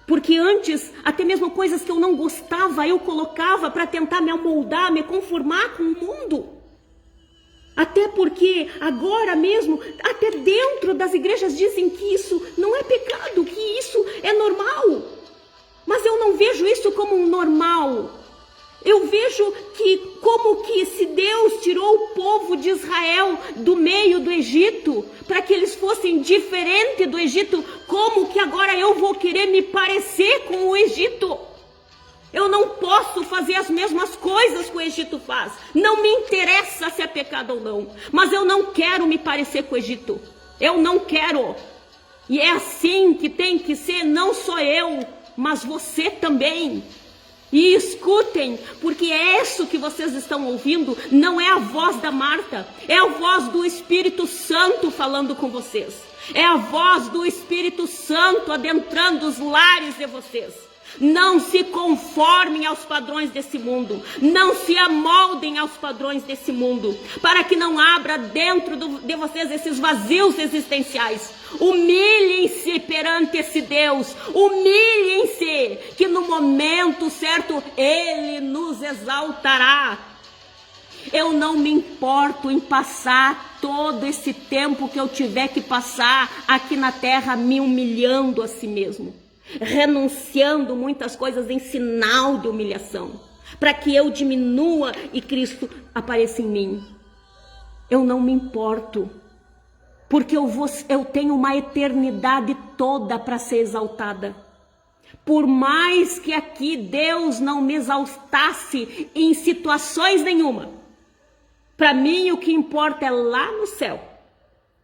Porque antes, até mesmo coisas que eu não gostava, eu colocava para tentar me amoldar, me conformar com o mundo. Até porque agora mesmo, até dentro das igrejas dizem que isso não é pecado, que isso é normal. Mas eu não vejo isso como um normal. Eu vejo que como que se Deus tirou o povo de Israel do meio do Egito, para que eles fossem diferentes do Egito, como que agora eu vou querer me parecer com o Egito? Eu não posso fazer as mesmas coisas que o Egito faz. Não me interessa se é pecado ou não, mas eu não quero me parecer com o Egito. Eu não quero. E é assim que tem que ser, não só eu, mas você também. E escutem, porque é isso que vocês estão ouvindo, não é a voz da Marta, é a voz do Espírito Santo falando com vocês. É a voz do Espírito Santo adentrando os lares de vocês. Não se conformem aos padrões desse mundo, não se amoldem aos padrões desse mundo, para que não abra dentro de vocês esses vazios existenciais. Humilhem-se perante esse Deus, humilhem-se, que no momento certo Ele nos exaltará. Eu não me importo em passar todo esse tempo que eu tiver que passar aqui na terra me humilhando a si mesmo, renunciando muitas coisas em sinal de humilhação, para que eu diminua e Cristo apareça em mim. Eu não me importo, porque eu tenho uma eternidade toda para ser exaltada. Por mais que aqui Deus não me exaltasse em situações nenhuma, para mim o que importa é lá no céu.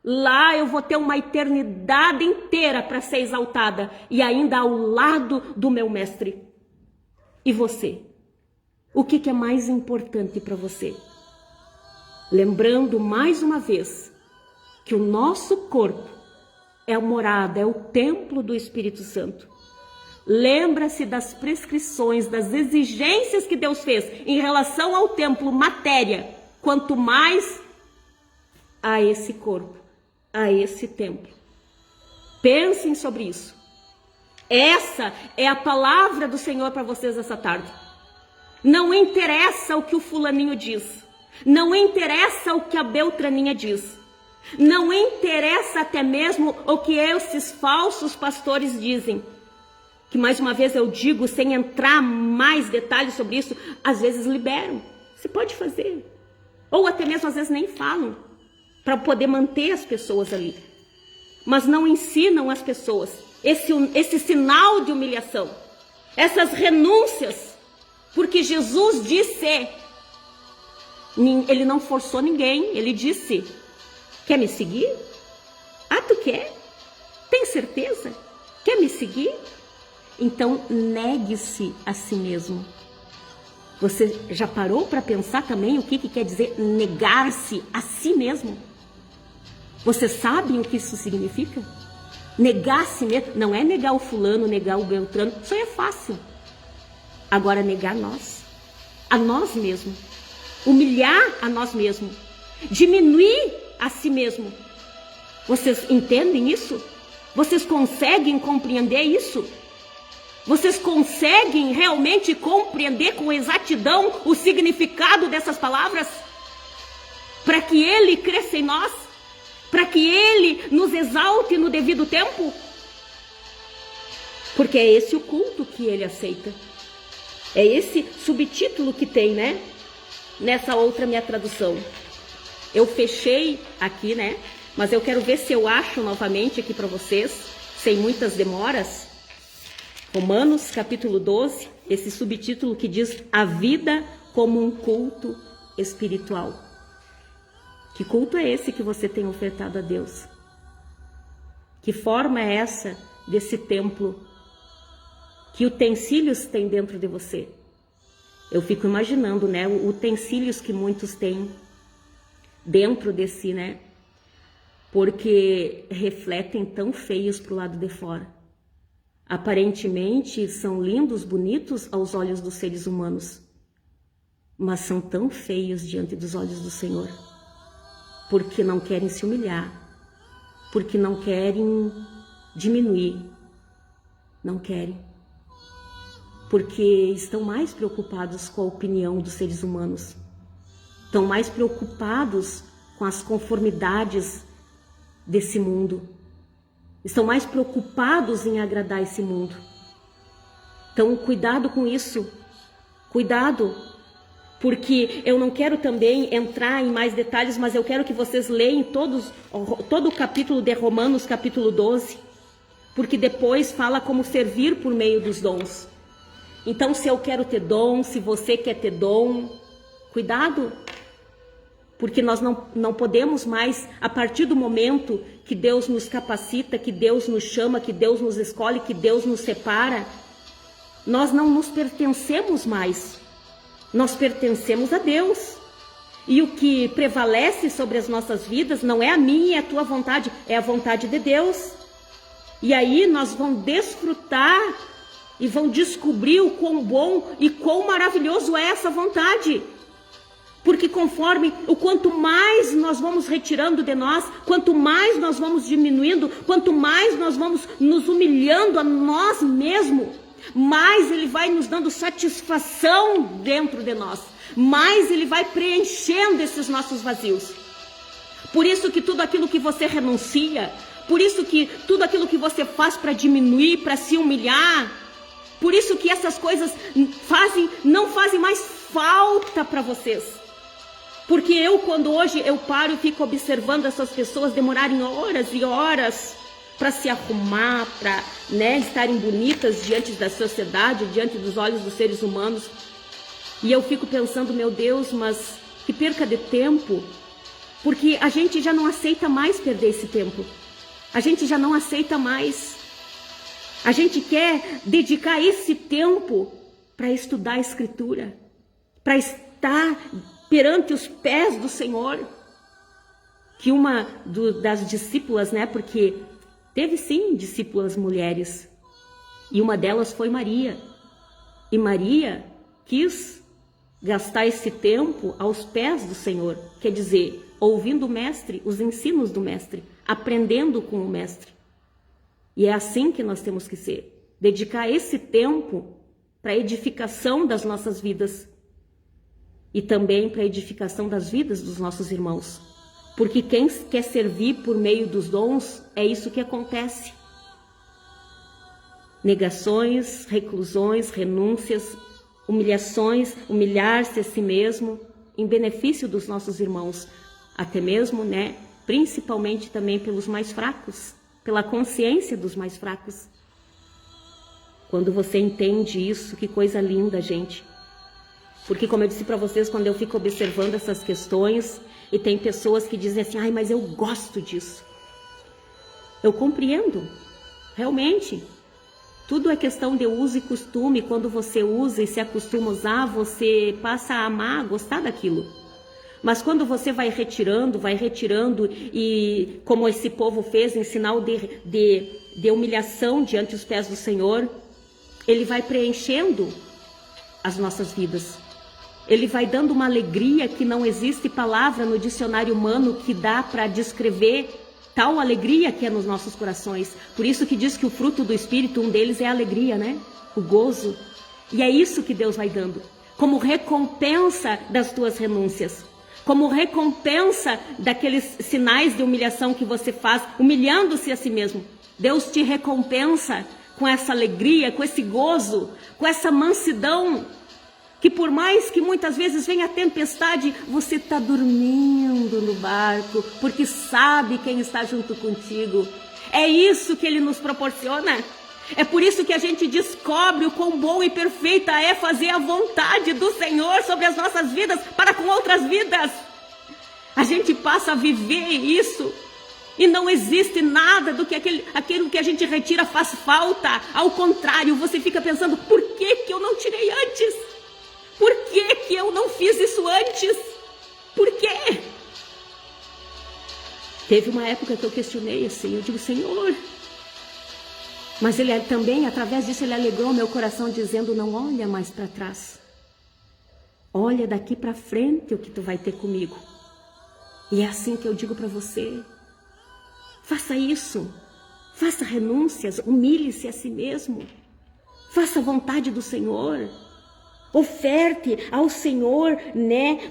Lá eu vou ter uma eternidade inteira para ser exaltada e ainda ao lado do meu mestre. E você? O que é mais importante para você? Lembrando mais uma vez que o nosso corpo é a morada, é o templo do Espírito Santo. Lembra-se das prescrições, das exigências que Deus fez em relação ao templo, matéria, quanto mais a esse corpo, a esse templo. Pensem sobre isso. Essa é a palavra do Senhor para vocês essa tarde. Não interessa o que o fulaninho diz. Não interessa o que a Beltraninha diz. Não interessa até mesmo o que esses falsos pastores dizem. Que mais uma vez eu digo, sem entrar mais detalhes sobre isso, às vezes liberam. Você pode fazer. Ou até mesmo às vezes nem falam, para poder manter as pessoas ali. Mas não ensinam as pessoas esse sinal de humilhação, essas renúncias, porque Jesus disse, ele não forçou ninguém, ele disse, quer me seguir? Ah, tu quer? Tem certeza? Quer me seguir? Então negue-se a si mesmo. Você já parou para pensar também o que quer dizer negar-se a si mesmo? Vocês sabem o que isso significa? Negar-se mesmo, não é negar o fulano, negar o beltrano, isso aí é fácil. Agora negar a nós mesmos, humilhar a nós mesmos, diminuir a si mesmo. Vocês entendem isso? Vocês conseguem compreender isso? Vocês conseguem realmente compreender com exatidão o significado dessas palavras? Para que Ele cresça em nós? Para que Ele nos exalte no devido tempo? Porque é esse o culto que Ele aceita. É esse subtítulo que tem, né? Nessa outra minha tradução. Eu fechei aqui, né? Mas eu quero ver se eu acho novamente aqui para vocês, sem muitas demoras. Romanos capítulo 12, esse subtítulo que diz a vida como um culto espiritual. Que culto é esse que você tem ofertado a Deus? Que forma é essa desse templo? Que utensílios tem dentro de você? Eu fico imaginando, né, utensílios que muitos têm dentro de si, né? Porque refletem tão feios para o lado de fora. Aparentemente são lindos, bonitos aos olhos dos seres humanos, mas são tão feios diante dos olhos do Senhor, porque não querem se humilhar, porque não querem diminuir, não querem, porque estão mais preocupados com a opinião dos seres humanos, estão mais preocupados com as conformidades desse mundo, estão mais preocupados em agradar esse mundo. Então, cuidado com isso, cuidado, porque eu não quero também entrar em mais detalhes, mas eu quero que vocês leiam todo o capítulo de Romanos, capítulo 12, porque depois fala como servir por meio dos dons. Então, se eu quero ter dom, se você quer ter dom, cuidado, porque nós não podemos mais, a partir do momento que Deus nos capacita, que Deus nos chama, que Deus nos escolhe, que Deus nos separa, nós não nos pertencemos mais, nós pertencemos a Deus. E o que prevalece sobre as nossas vidas não é a minha e a tua vontade, é a vontade de Deus. E aí nós vamos desfrutar e vão descobrir o quão bom e quão maravilhoso é essa vontade. Porque conforme o quanto mais nós vamos retirando de nós, quanto mais nós vamos diminuindo, quanto mais nós vamos nos humilhando a nós mesmos, mais Ele vai nos dando satisfação dentro de nós, mais Ele vai preenchendo esses nossos vazios. Por isso que tudo aquilo que você renuncia, por isso que tudo aquilo que você faz para diminuir, para se humilhar, por isso que essas coisas não fazem mais falta para vocês. Porque quando hoje eu paro e fico observando essas pessoas demorarem horas e horas para se arrumar, para estarem bonitas diante da sociedade, diante dos olhos dos seres humanos. E eu fico pensando, meu Deus, mas que perca de tempo, porque a gente já não aceita mais perder esse tempo. A gente já não aceita mais. A gente quer dedicar esse tempo para estudar a Escritura, para estar perante os pés do Senhor. Que uma das discípulas, porque teve sim discípulas mulheres, e uma delas foi Maria. E Maria quis gastar esse tempo aos pés do Senhor, quer dizer, ouvindo o Mestre, os ensinos do Mestre, aprendendo com o Mestre. E é assim que nós temos que ser, dedicar esse tempo para a edificação das nossas vidas. e também para a edificação das vidas dos nossos irmãos. Porque quem quer servir por meio dos dons, é isso que acontece. Negações, reclusões, renúncias, humilhações, humilhar-se a si mesmo, em benefício dos nossos irmãos, até mesmo, principalmente também pelos mais fracos, pela consciência dos mais fracos. Quando você entende isso, que coisa linda, gente. Porque, como eu disse para vocês, quando eu fico observando essas questões, e tem pessoas que dizem assim, mas eu gosto disso. Eu compreendo, realmente. Tudo é questão de uso e costume. Quando você usa e se acostuma a usar, você passa a amar, a gostar daquilo. Mas quando você vai retirando, e como esse povo fez em sinal de humilhação diante dos pés do Senhor, Ele vai preenchendo as nossas vidas. Ele vai dando uma alegria que não existe palavra no dicionário humano que dá para descrever tal alegria que é nos nossos corações. Por isso que diz que o fruto do Espírito, um deles é a alegria, o gozo. E é isso que Deus vai dando, como recompensa das tuas renúncias, como recompensa daqueles sinais de humilhação que você faz, humilhando-se a si mesmo. Deus te recompensa com essa alegria, com esse gozo, com essa mansidão, que por mais que muitas vezes venha a tempestade, você está dormindo no barco, porque sabe quem está junto contigo. É isso que Ele nos proporciona. É por isso que a gente descobre o quão bom e perfeita é fazer a vontade do Senhor sobre as nossas vidas para com outras vidas. A gente passa a viver isso. E não existe nada do que aquilo que a gente retira faz falta. Ao contrário, você fica pensando, por que eu não tirei antes? Por que eu não fiz isso antes? Por quê? Teve uma época que eu questionei assim, eu digo, Senhor, mas Ele também, através disso, Ele alegrou meu coração, dizendo, não olha mais para trás. Olha daqui para frente o que tu vai ter comigo. E é assim que eu digo para você, faça isso, faça renúncias, humilhe-se a si mesmo, faça a vontade do Senhor. Oferte ao Senhor,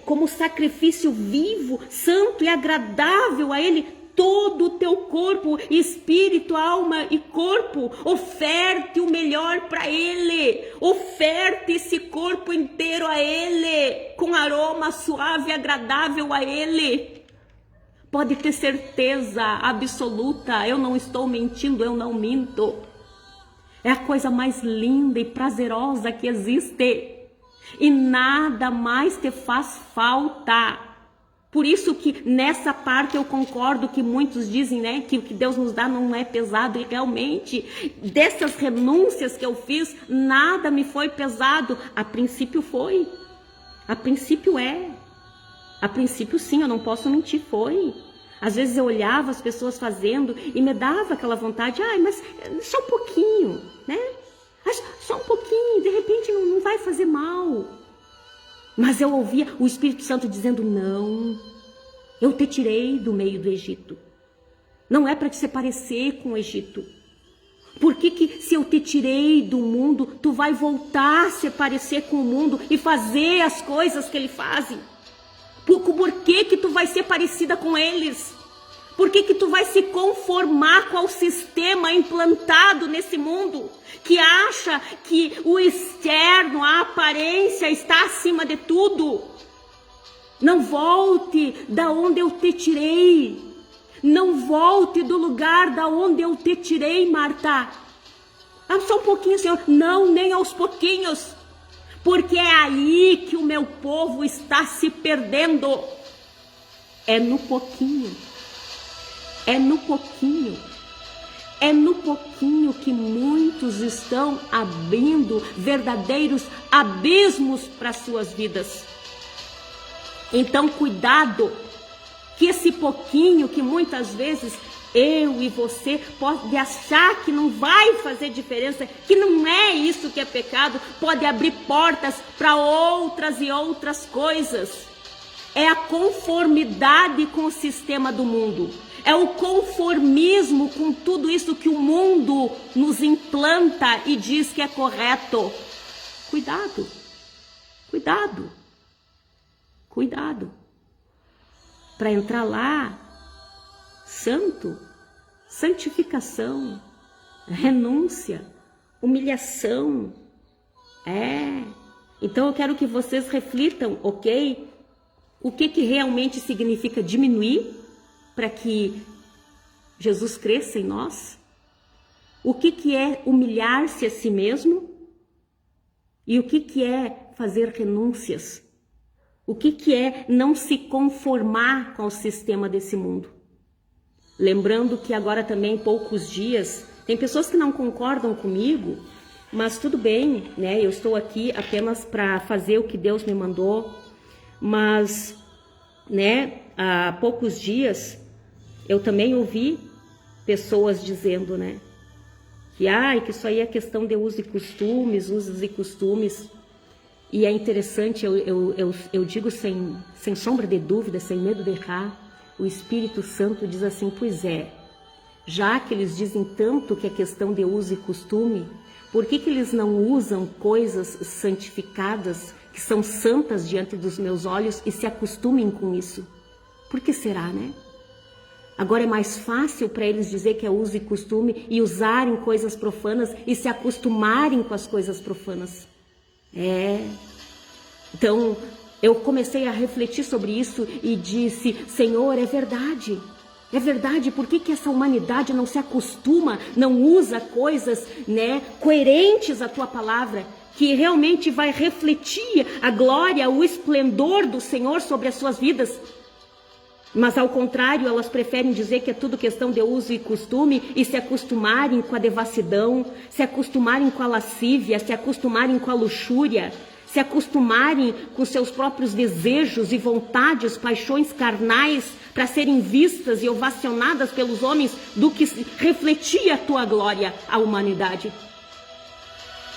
como sacrifício vivo, santo e agradável a Ele, todo o teu corpo, espírito, alma e corpo. Oferte o melhor para Ele. Oferte esse corpo inteiro a Ele, com aroma suave e agradável a Ele. Pode ter certeza absoluta, eu não estou mentindo, eu não minto. É a coisa mais linda e prazerosa que existe. E nada mais te faz falta. Por isso que nessa parte eu concordo que muitos dizem, que o que Deus nos dá não é pesado. E realmente, dessas renúncias que eu fiz, nada me foi pesado. A princípio foi. A princípio é. A princípio sim, eu não posso mentir, foi. Às vezes eu olhava as pessoas fazendo e me dava aquela vontade, mas só um pouquinho, só um pouquinho, de repente não vai fazer mal. Mas eu ouvia o Espírito Santo dizendo, não, eu te tirei do meio do Egito. Não é para te se parecer com o Egito. Por que se eu te tirei do mundo, tu vai voltar a se parecer com o mundo e fazer as coisas que ele fazem? Por que tu vai ser parecida com eles? Por que tu vai se conformar com o sistema implantado nesse mundo? Que acha que o externo, a aparência está acima de tudo. Não volte da onde eu te tirei. Não volte do lugar da onde eu te tirei, Marta. Só um pouquinho, Senhor. Não, nem aos pouquinhos. Porque é aí que o meu povo está se perdendo. É no pouquinho. É no pouquinho. É no pouquinho que muitos estão abrindo verdadeiros abismos para suas vidas. Então, cuidado, que esse pouquinho que muitas vezes eu e você pode achar que não vai fazer diferença, que não é isso que é pecado, pode abrir portas para outras e outras coisas. É a conformidade com o sistema do mundo. É o conformismo com tudo isso que o mundo nos implanta e diz que é correto. Cuidado, cuidado. Cuidado. Para entrar lá, santo, santificação, renúncia, humilhação. Então eu quero que vocês reflitam, ok? O que realmente significa diminuir para que Jesus cresça em nós? O que é humilhar-se a si mesmo? E o que é fazer renúncias? O que é não se conformar com o sistema desse mundo? Lembrando que agora também, poucos dias, tem pessoas que não concordam comigo, mas tudo bem, né? Eu estou aqui apenas para fazer o que Deus me mandou, mas, né, há poucos dias eu também ouvi pessoas dizendo, né, que isso aí é questão de usos e costumes. E é interessante, eu digo sem sombra de dúvida, sem medo de errar, o Espírito Santo diz assim, pois é, já que eles dizem tanto que é questão de uso e costume, por que eles não usam coisas santificadas, que são santas diante dos meus olhos, e se acostumem com isso? Por que será, né? Agora é mais fácil para eles dizer que é uso e costume e usarem coisas profanas e se acostumarem com as coisas profanas. Então eu comecei a refletir sobre isso e disse, Senhor, é verdade, por que essa humanidade não se acostuma, não usa coisas, né, coerentes à tua palavra, que realmente vai refletir a glória, o esplendor do Senhor sobre as suas vidas? Mas ao contrário, elas preferem dizer que é tudo questão de uso e costume e se acostumarem com a devassidão, se acostumarem com a lascívia, se acostumarem com a luxúria, se acostumarem com seus próprios desejos e vontades, paixões carnais, para serem vistas e ovacionadas pelos homens, do que refletir a tua glória à humanidade.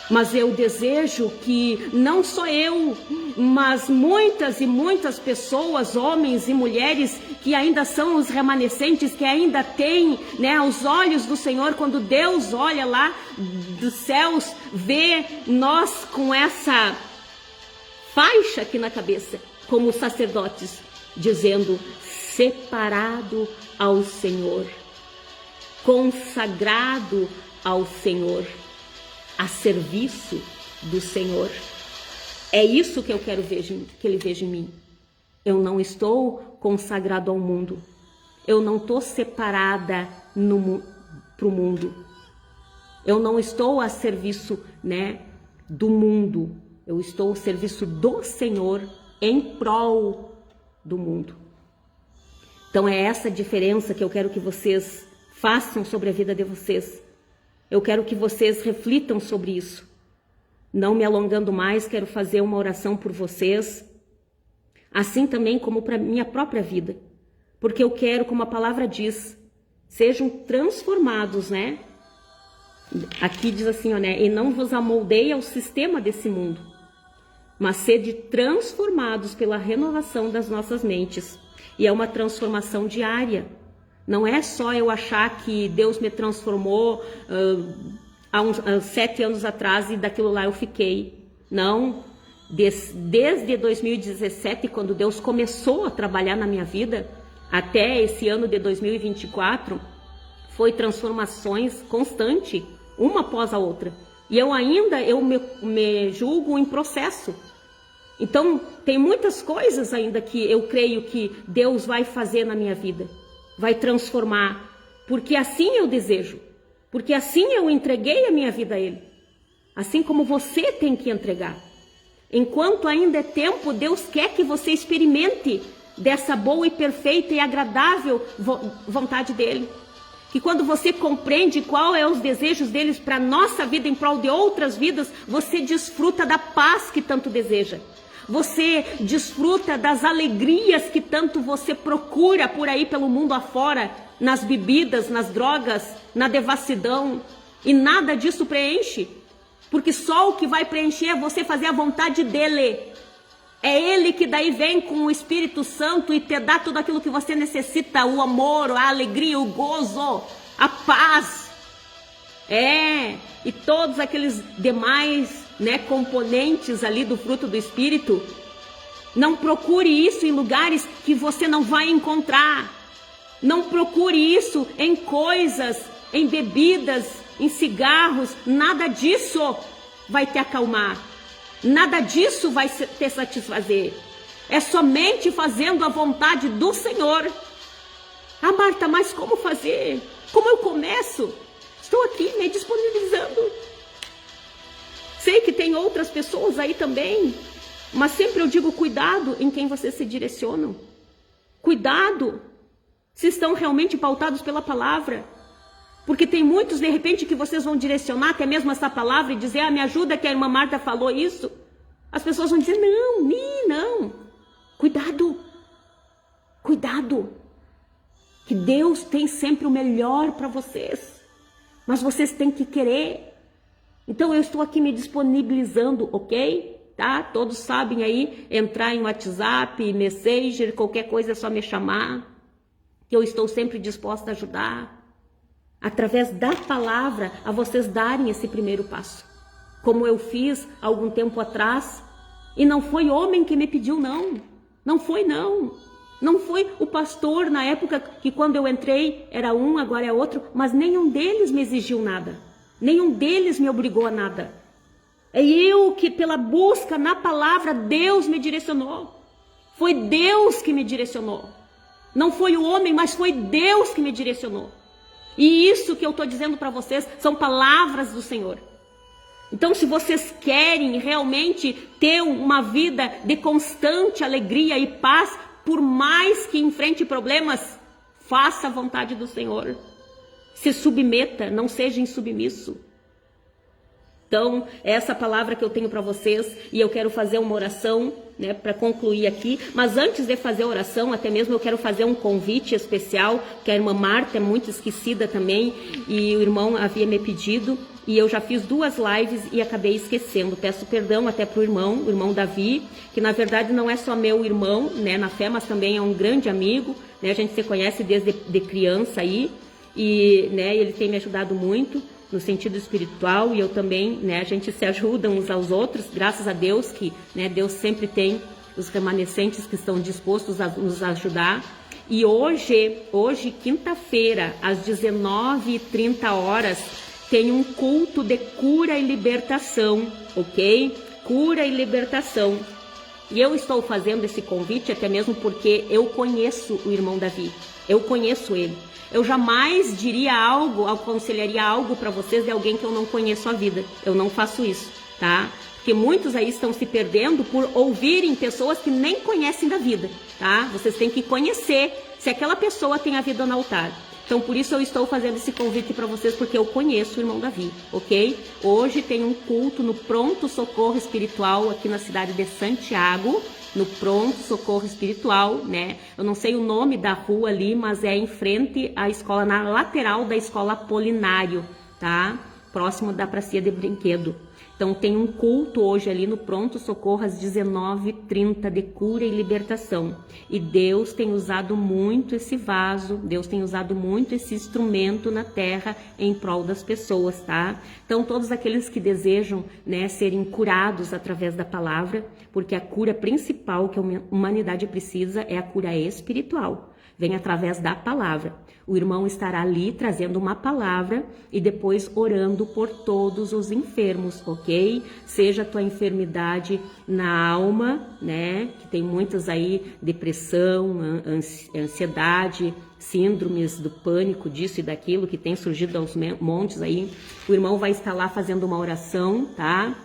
Mas eu desejo que não só eu, mas muitas e muitas pessoas, homens e mulheres, que ainda são os remanescentes, que ainda têm, né, os olhos do Senhor, quando Deus olha lá dos céus, vê nós com essa faixa aqui na cabeça, como sacerdotes, dizendo, separado ao Senhor, consagrado ao Senhor, a serviço do Senhor. É isso que eu quero que Ele veja em mim. Eu não estou consagrado ao mundo. Eu não estou separada para o mundo. Eu não estou a serviço, né, do mundo. Eu estou ao serviço do Senhor em prol do mundo. Então é essa diferença que eu quero que vocês façam sobre a vida de vocês. Eu quero que vocês reflitam sobre isso. Não me alongando mais, quero fazer uma oração por vocês, assim também como para minha própria vida. Porque eu quero, como a palavra diz, sejam transformados, né? Aqui diz assim, ó, né? E não vos amoldeie ao sistema desse mundo, mas sede transformados pela renovação das nossas mentes. E é uma transformação diária. Não é só eu achar que Deus me transformou há uns 7 anos atrás e daquilo lá eu fiquei. Não, desde 2017, quando Deus começou a trabalhar na minha vida, até esse ano de 2024, foi transformações constantes, uma após a outra. E eu me julgo em processo. Então, tem muitas coisas ainda que eu creio que Deus vai fazer na minha vida. Vai transformar, porque assim eu desejo, porque assim eu entreguei a minha vida a Ele, assim como você tem que entregar. Enquanto ainda é tempo, Deus quer que você experimente dessa boa e perfeita e agradável vontade dEle. Que quando você compreende qual é os desejos deles para a nossa vida em prol de outras vidas, você desfruta da paz que tanto deseja. Você desfruta das alegrias que tanto você procura por aí pelo mundo afora, nas bebidas, nas drogas, na devassidão. E nada disso preenche. Porque só o que vai preencher é você fazer a vontade dEle. É Ele que daí vem com o Espírito Santo e te dá tudo aquilo que você necessita. O amor, a alegria, o gozo, a paz. E todos aqueles demais, né, componentes ali do fruto do Espírito, Não procure isso em lugares que você não vai encontrar. Não procure isso em coisas, em bebidas, em cigarros. Nada disso vai te acalmar. Nada disso vai te satisfazer. É somente fazendo a vontade do Senhor. Ah, Marta, mas como fazer? Como eu começo? Estou aqui me disponibilizando. Sei que tem outras pessoas aí também, mas sempre eu digo cuidado em quem vocês se direcionam. Cuidado se estão realmente pautados pela palavra. Porque tem muitos, de repente, que vocês vão direcionar até mesmo essa palavra e dizer, me ajuda que a irmã Marta falou isso. As pessoas vão dizer, não. Cuidado. Cuidado. Que Deus tem sempre o melhor para vocês. Mas vocês têm que querer. Então eu estou aqui me disponibilizando, ok? Tá? Todos sabem aí, entrar em WhatsApp, Messenger, qualquer coisa é só me chamar. Que eu estou sempre disposta a ajudar. Através da palavra, a vocês darem esse primeiro passo. Como eu fiz algum tempo atrás. E não foi homem que me pediu, não. Não foi, não. Não foi o pastor na época que quando eu entrei era um, agora é outro. Mas nenhum deles me exigiu nada. Nenhum deles me obrigou a nada. É eu que pela busca na palavra Deus me direcionou. Foi Deus que me direcionou. Não foi o homem, mas foi Deus que me direcionou. E isso que eu estou dizendo para vocês são palavras do Senhor. Então, se vocês querem realmente ter uma vida de constante alegria e paz, por mais que enfrente problemas, faça a vontade do Senhor. Se submeta, não seja insubmisso. Então, essa palavra que eu tenho para vocês, e eu quero fazer uma oração, né, para concluir aqui. Mas antes de fazer a oração, até mesmo eu quero fazer um convite especial, que a irmã Marta é muito esquecida também, e o irmão havia me pedido, e eu já fiz 2 lives e acabei esquecendo. Peço perdão até para o irmão Davi, que na verdade não é só meu irmão, né, na fé, mas também é um grande amigo, né, a gente se conhece desde de criança aí, e né, ele tem me ajudado muito no sentido espiritual, e eu também, né, a gente se ajuda uns aos outros, graças a Deus que, né, Deus sempre tem os remanescentes que estão dispostos a nos ajudar. E hoje quinta-feira, às 19h30, tem um culto de cura e libertação, ok? Cura e libertação. E eu estou fazendo esse convite até mesmo porque eu conheço o irmão Davi, eu conheço ele. Eu jamais diria algo, aconselharia algo para vocês de alguém que eu não conheço a vida. Eu não faço isso, tá? Porque muitos aí estão se perdendo por ouvirem pessoas que nem conhecem da vida, tá? Vocês têm que conhecer se aquela pessoa tem a vida no altar. Então, por isso eu estou fazendo esse convite para vocês, porque eu conheço o irmão Davi, ok? Hoje tem um culto no Pronto Socorro Espiritual aqui na cidade de Santiago, no Pronto Socorro Espiritual, né? Eu não sei o nome da rua ali, mas é em frente à escola, na lateral da escola Apolinário, tá? Próximo da pracinha de brinquedo. Então tem um culto hoje ali no Pronto Socorro às 19h30 de cura e libertação. E Deus tem usado muito esse vaso, Deus tem usado muito esse instrumento na terra em prol das pessoas, tá? Então todos aqueles que desejam, né, serem curados através da palavra, porque a cura principal que a humanidade precisa é a cura espiritual. Vem através da palavra. O irmão estará ali trazendo uma palavra e depois orando por todos os enfermos, ok? Seja a tua enfermidade na alma, né? Que tem muitas aí, depressão, ansiedade, síndromes do pânico, disso e daquilo, que tem surgido aos montes aí. O irmão vai estar lá fazendo uma oração, tá?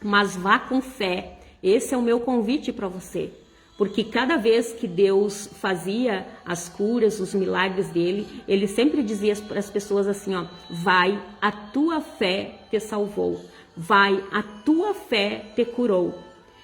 Mas vá com fé. Esse é o meu convite para você. Porque cada vez que Deus fazia as curas, os milagres dele, ele sempre dizia para as pessoas assim, ó, vai, a tua fé te salvou, vai, a tua fé te curou.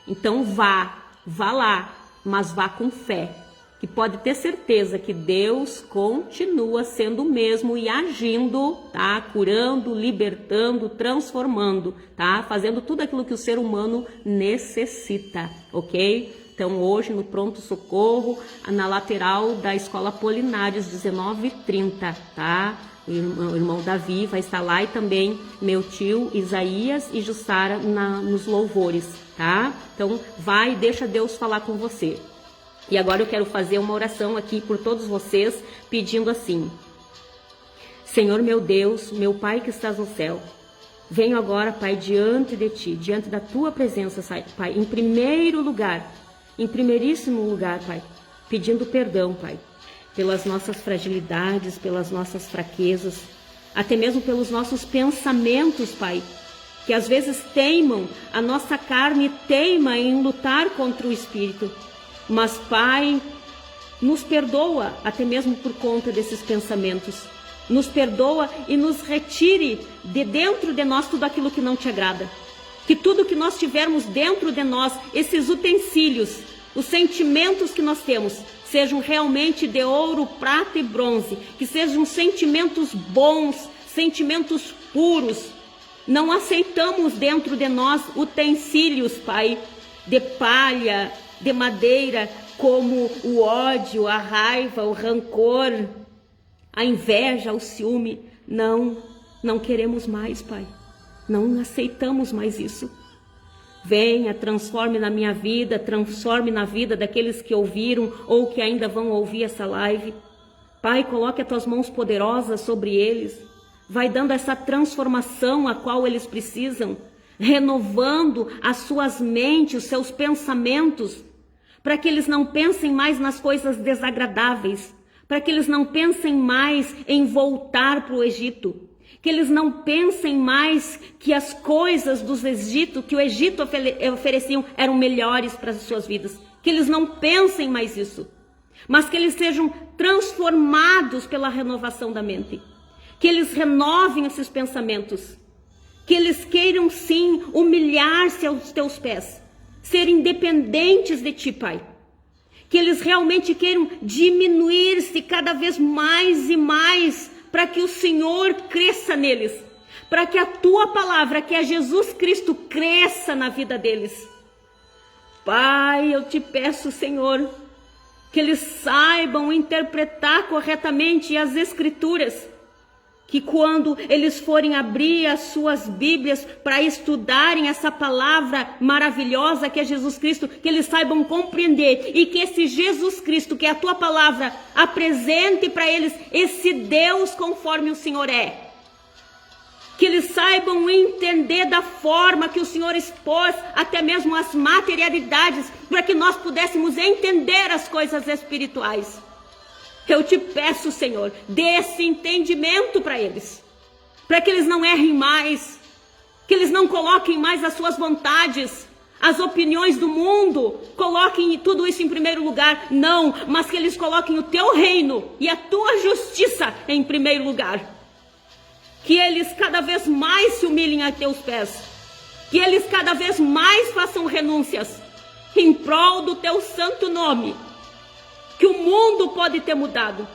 Então vá lá, mas vá com fé, que pode ter certeza que Deus continua sendo o mesmo e agindo, tá? Curando, libertando, transformando, tá? Fazendo tudo aquilo que o ser humano necessita, ok? Então hoje no pronto-socorro, na lateral da Escola Apolinários, 19h30, tá? O irmão Davi vai estar lá e também meu tio Isaías e Jussara nos louvores, tá? Então vai, deixa Deus falar com você. E agora eu quero fazer uma oração aqui por todos vocês, pedindo assim: Senhor meu Deus, meu Pai que estás no céu, venho agora, Pai, diante de Ti, diante da Tua presença, Pai, em primeiro lugar, em primeiríssimo lugar, Pai, pedindo perdão, Pai, pelas nossas fragilidades, pelas nossas fraquezas, até mesmo pelos nossos pensamentos, Pai, que às vezes teimam, a nossa carne teima em lutar contra o Espírito. Mas, Pai, nos perdoa até mesmo por conta desses pensamentos. Nos perdoa e nos retire de dentro de nós tudo aquilo que não te agrada. Que tudo que nós tivermos dentro de nós, esses utensílios, os sentimentos que nós temos, sejam realmente de ouro, prata e bronze. Que sejam sentimentos bons, sentimentos puros. Não aceitamos dentro de nós utensílios, Pai, de palha, de madeira, como o ódio, a raiva, o rancor, a inveja, o ciúme. Não queremos mais, Pai. Não aceitamos mais isso. Venha, transforme na minha vida, transforme na vida daqueles que ouviram ou que ainda vão ouvir essa live. Pai, coloque as tuas mãos poderosas sobre eles. Vai dando essa transformação a qual eles precisam, renovando as suas mentes, os seus pensamentos, para que eles não pensem mais nas coisas desagradáveis, para que eles não pensem mais em voltar para o Egito, que eles não pensem mais que as coisas do Egito, que o Egito ofereciam, eram melhores para as suas vidas, que eles não pensem mais isso, mas que eles sejam transformados pela renovação da mente, que eles renovem esses pensamentos, que eles queiram sim humilhar-se aos teus pés, ser independentes de ti, Pai. Que eles realmente queiram diminuir-se cada vez mais e mais, para que o Senhor cresça neles, para que a tua palavra, que é Jesus Cristo, cresça na vida deles. Pai, eu te peço, Senhor, que eles saibam interpretar corretamente as Escrituras, que quando eles forem abrir as suas Bíblias para estudarem essa palavra maravilhosa que é Jesus Cristo, que eles saibam compreender e que esse Jesus Cristo, que é a tua palavra, apresente para eles esse Deus conforme o Senhor é. Que eles saibam entender da forma que o Senhor expôs até mesmo as materialidades, para que nós pudéssemos entender as coisas espirituais. Eu te peço, Senhor, dê esse entendimento para eles, para que eles não errem mais, que eles não coloquem mais as suas vontades, as opiniões do mundo, coloquem tudo isso em primeiro lugar, não, mas que eles coloquem o teu reino e a tua justiça em primeiro lugar, que eles cada vez mais se humilhem a teus pés, que eles cada vez mais façam renúncias em prol do teu santo nome. Que o mundo pode ter mudado,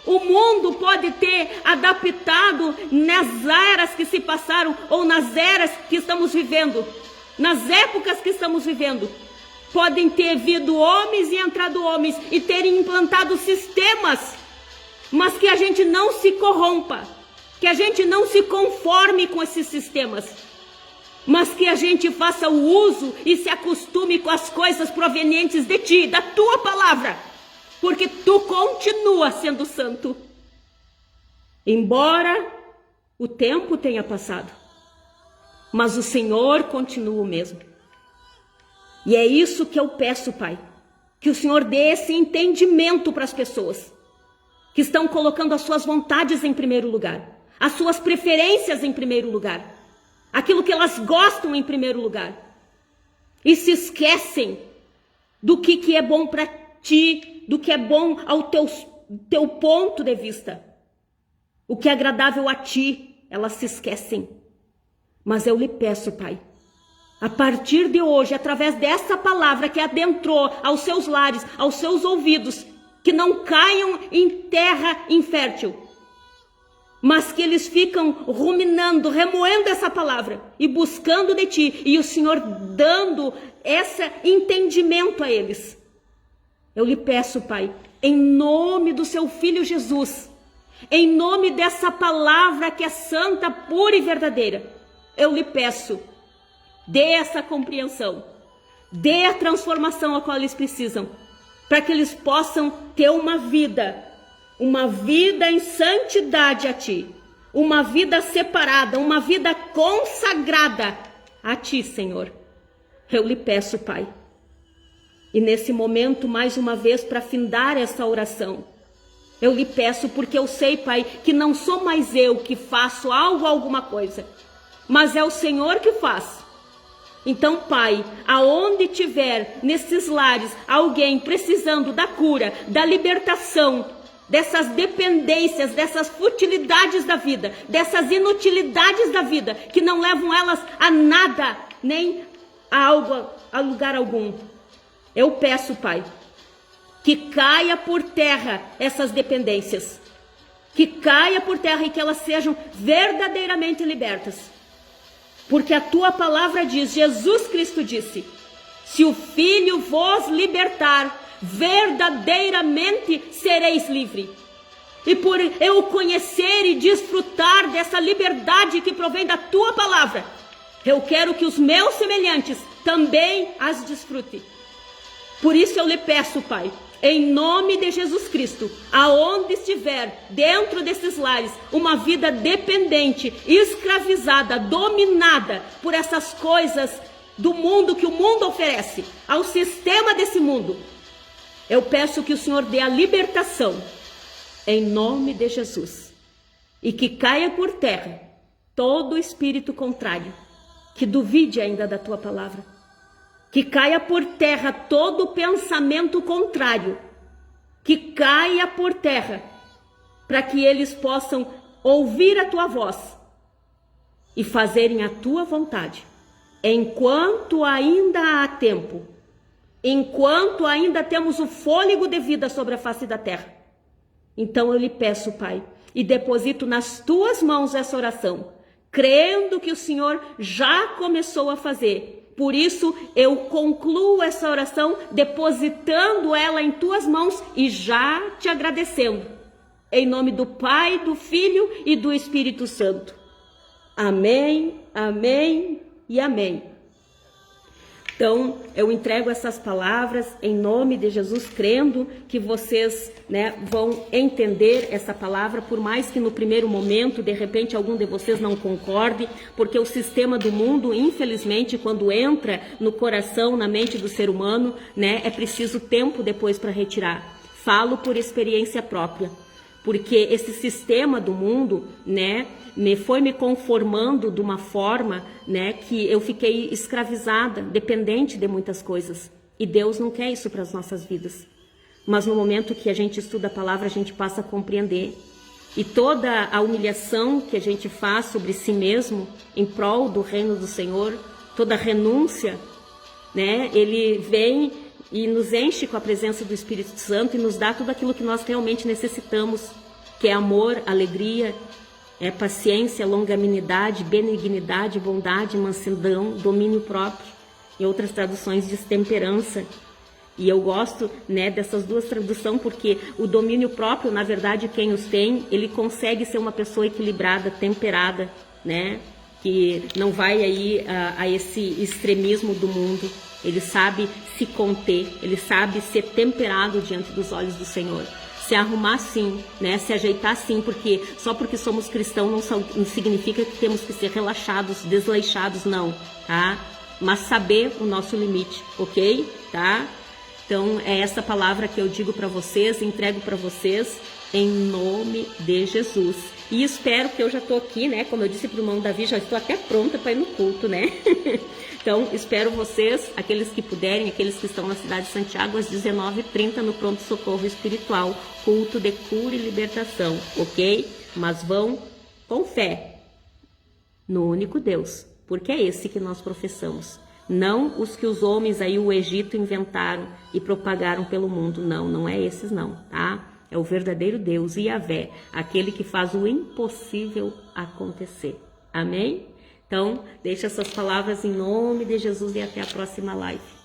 o mundo pode ter adaptado nas eras que se passaram ou nas eras que estamos vivendo, nas épocas que estamos vivendo. Podem ter vindo homens e entrado homens e terem implantado sistemas, mas que a gente não se corrompa, que a gente não se conforme com esses sistemas, mas que a gente faça o uso e se acostume com as coisas provenientes de ti, da tua palavra. Porque tu continua sendo santo. Embora o tempo tenha passado, mas o Senhor continua o mesmo. E é isso que eu peço, Pai. Que o Senhor dê esse entendimento para as pessoas que estão colocando as suas vontades em primeiro lugar, as suas preferências em primeiro lugar, aquilo que elas gostam em primeiro lugar. E se esquecem do que é bom para ti, do que é bom ao teu ponto de vista. O que é agradável a ti, elas se esquecem. Mas eu lhe peço, Pai, a partir de hoje, através dessa palavra que adentrou aos seus lares, aos seus ouvidos, que não caiam em terra infértil, mas que eles ficam ruminando, remoendo essa palavra e buscando de ti, e o Senhor dando esse entendimento a eles. Eu lhe peço, Pai, em nome do seu Filho Jesus, em nome dessa palavra que é santa, pura e verdadeira, eu lhe peço, dê essa compreensão, dê a transformação a qual eles precisam, para que eles possam ter uma vida em santidade a Ti, uma vida separada, uma vida consagrada a Ti, Senhor. Eu lhe peço, Pai. E nesse momento, mais uma vez, para findar essa oração, eu lhe peço, porque eu sei, Pai, que não sou mais eu que faço alguma coisa, mas é o Senhor que faz. Então, Pai, aonde tiver nesses lares alguém precisando da cura, da libertação, dessas dependências, dessas futilidades da vida, dessas inutilidades da vida, que não levam elas a nada, nem a lugar algum, eu peço, Pai, que caia por terra essas dependências, que caia por terra e que elas sejam verdadeiramente libertas. Porque a Tua palavra diz, Jesus Cristo disse, se o Filho vos libertar, verdadeiramente sereis livres. E por eu conhecer e desfrutar dessa liberdade que provém da Tua palavra, eu quero que os meus semelhantes também as desfrutem. Por isso eu lhe peço, Pai, em nome de Jesus Cristo, aonde estiver dentro desses lares uma vida dependente, escravizada, dominada por essas coisas do mundo que o mundo oferece, ao sistema desse mundo, eu peço que o Senhor dê a libertação, em nome de Jesus, e que caia por terra todo espírito contrário, que duvide ainda da Tua palavra, que caia por terra todo pensamento contrário, que caia por terra, para que eles possam ouvir a Tua voz e fazerem a Tua vontade, enquanto ainda há tempo, enquanto ainda temos o fôlego de vida sobre a face da terra. Então eu lhe peço, Pai, e deposito nas Tuas mãos essa oração, crendo que o Senhor já começou a fazer. Por isso, eu concluo essa oração depositando ela em Tuas mãos e já Te agradecendo. Em nome do Pai, do Filho e do Espírito Santo. Amém, amém e amém. Então, eu entrego essas palavras em nome de Jesus, crendo que vocês, vão entender essa palavra, por mais que no primeiro momento, de repente, algum de vocês não concorde, porque o sistema do mundo, infelizmente, quando entra no coração, na mente do ser humano, é preciso tempo depois para retirar. Falo por experiência própria, porque esse sistema do mundo, foi me conformando de uma forma, que eu fiquei escravizada, dependente de muitas coisas. E Deus não quer isso para as nossas vidas. Mas no momento que a gente estuda a palavra, a gente passa a compreender. E toda a humilhação que a gente faz sobre si mesmo, em prol do reino do Senhor, toda a renúncia, Ele vem e nos enche com a presença do Espírito Santo e nos dá tudo aquilo que nós realmente necessitamos, que é amor, alegria, paciência, longanimidade, benignidade, bondade, mansidão, domínio próprio. Em outras traduções diz temperança. E eu gosto dessas duas traduções porque o domínio próprio, na verdade, quem os tem, ele consegue ser uma pessoa equilibrada, temperada, que não vai aí a esse extremismo do mundo. Ele sabe se conter, ele sabe ser temperado diante dos olhos do Senhor. Se arrumar sim, se ajeitar sim, porque só porque somos cristãos não significa que temos que ser relaxados, desleixados, não, tá? Mas saber o nosso limite, ok? Tá? Então é essa palavra que eu digo para vocês, entrego para vocês, em nome de Jesus. E espero que eu já estou aqui, como eu disse para o irmão Davi, já estou até pronta para ir no culto, Então, espero vocês, aqueles que puderem, aqueles que estão na cidade de Santiago, às 19h30 no Pronto Socorro Espiritual, culto de cura e libertação, ok? Mas vão com fé no único Deus, porque é esse que nós professamos. Não os que os homens aí, o Egito, inventaram e propagaram pelo mundo, não é esses não, tá? É o verdadeiro Deus, Yahvé, aquele que faz o impossível acontecer. Amém? Então, deixa essas palavras em nome de Jesus e até a próxima live.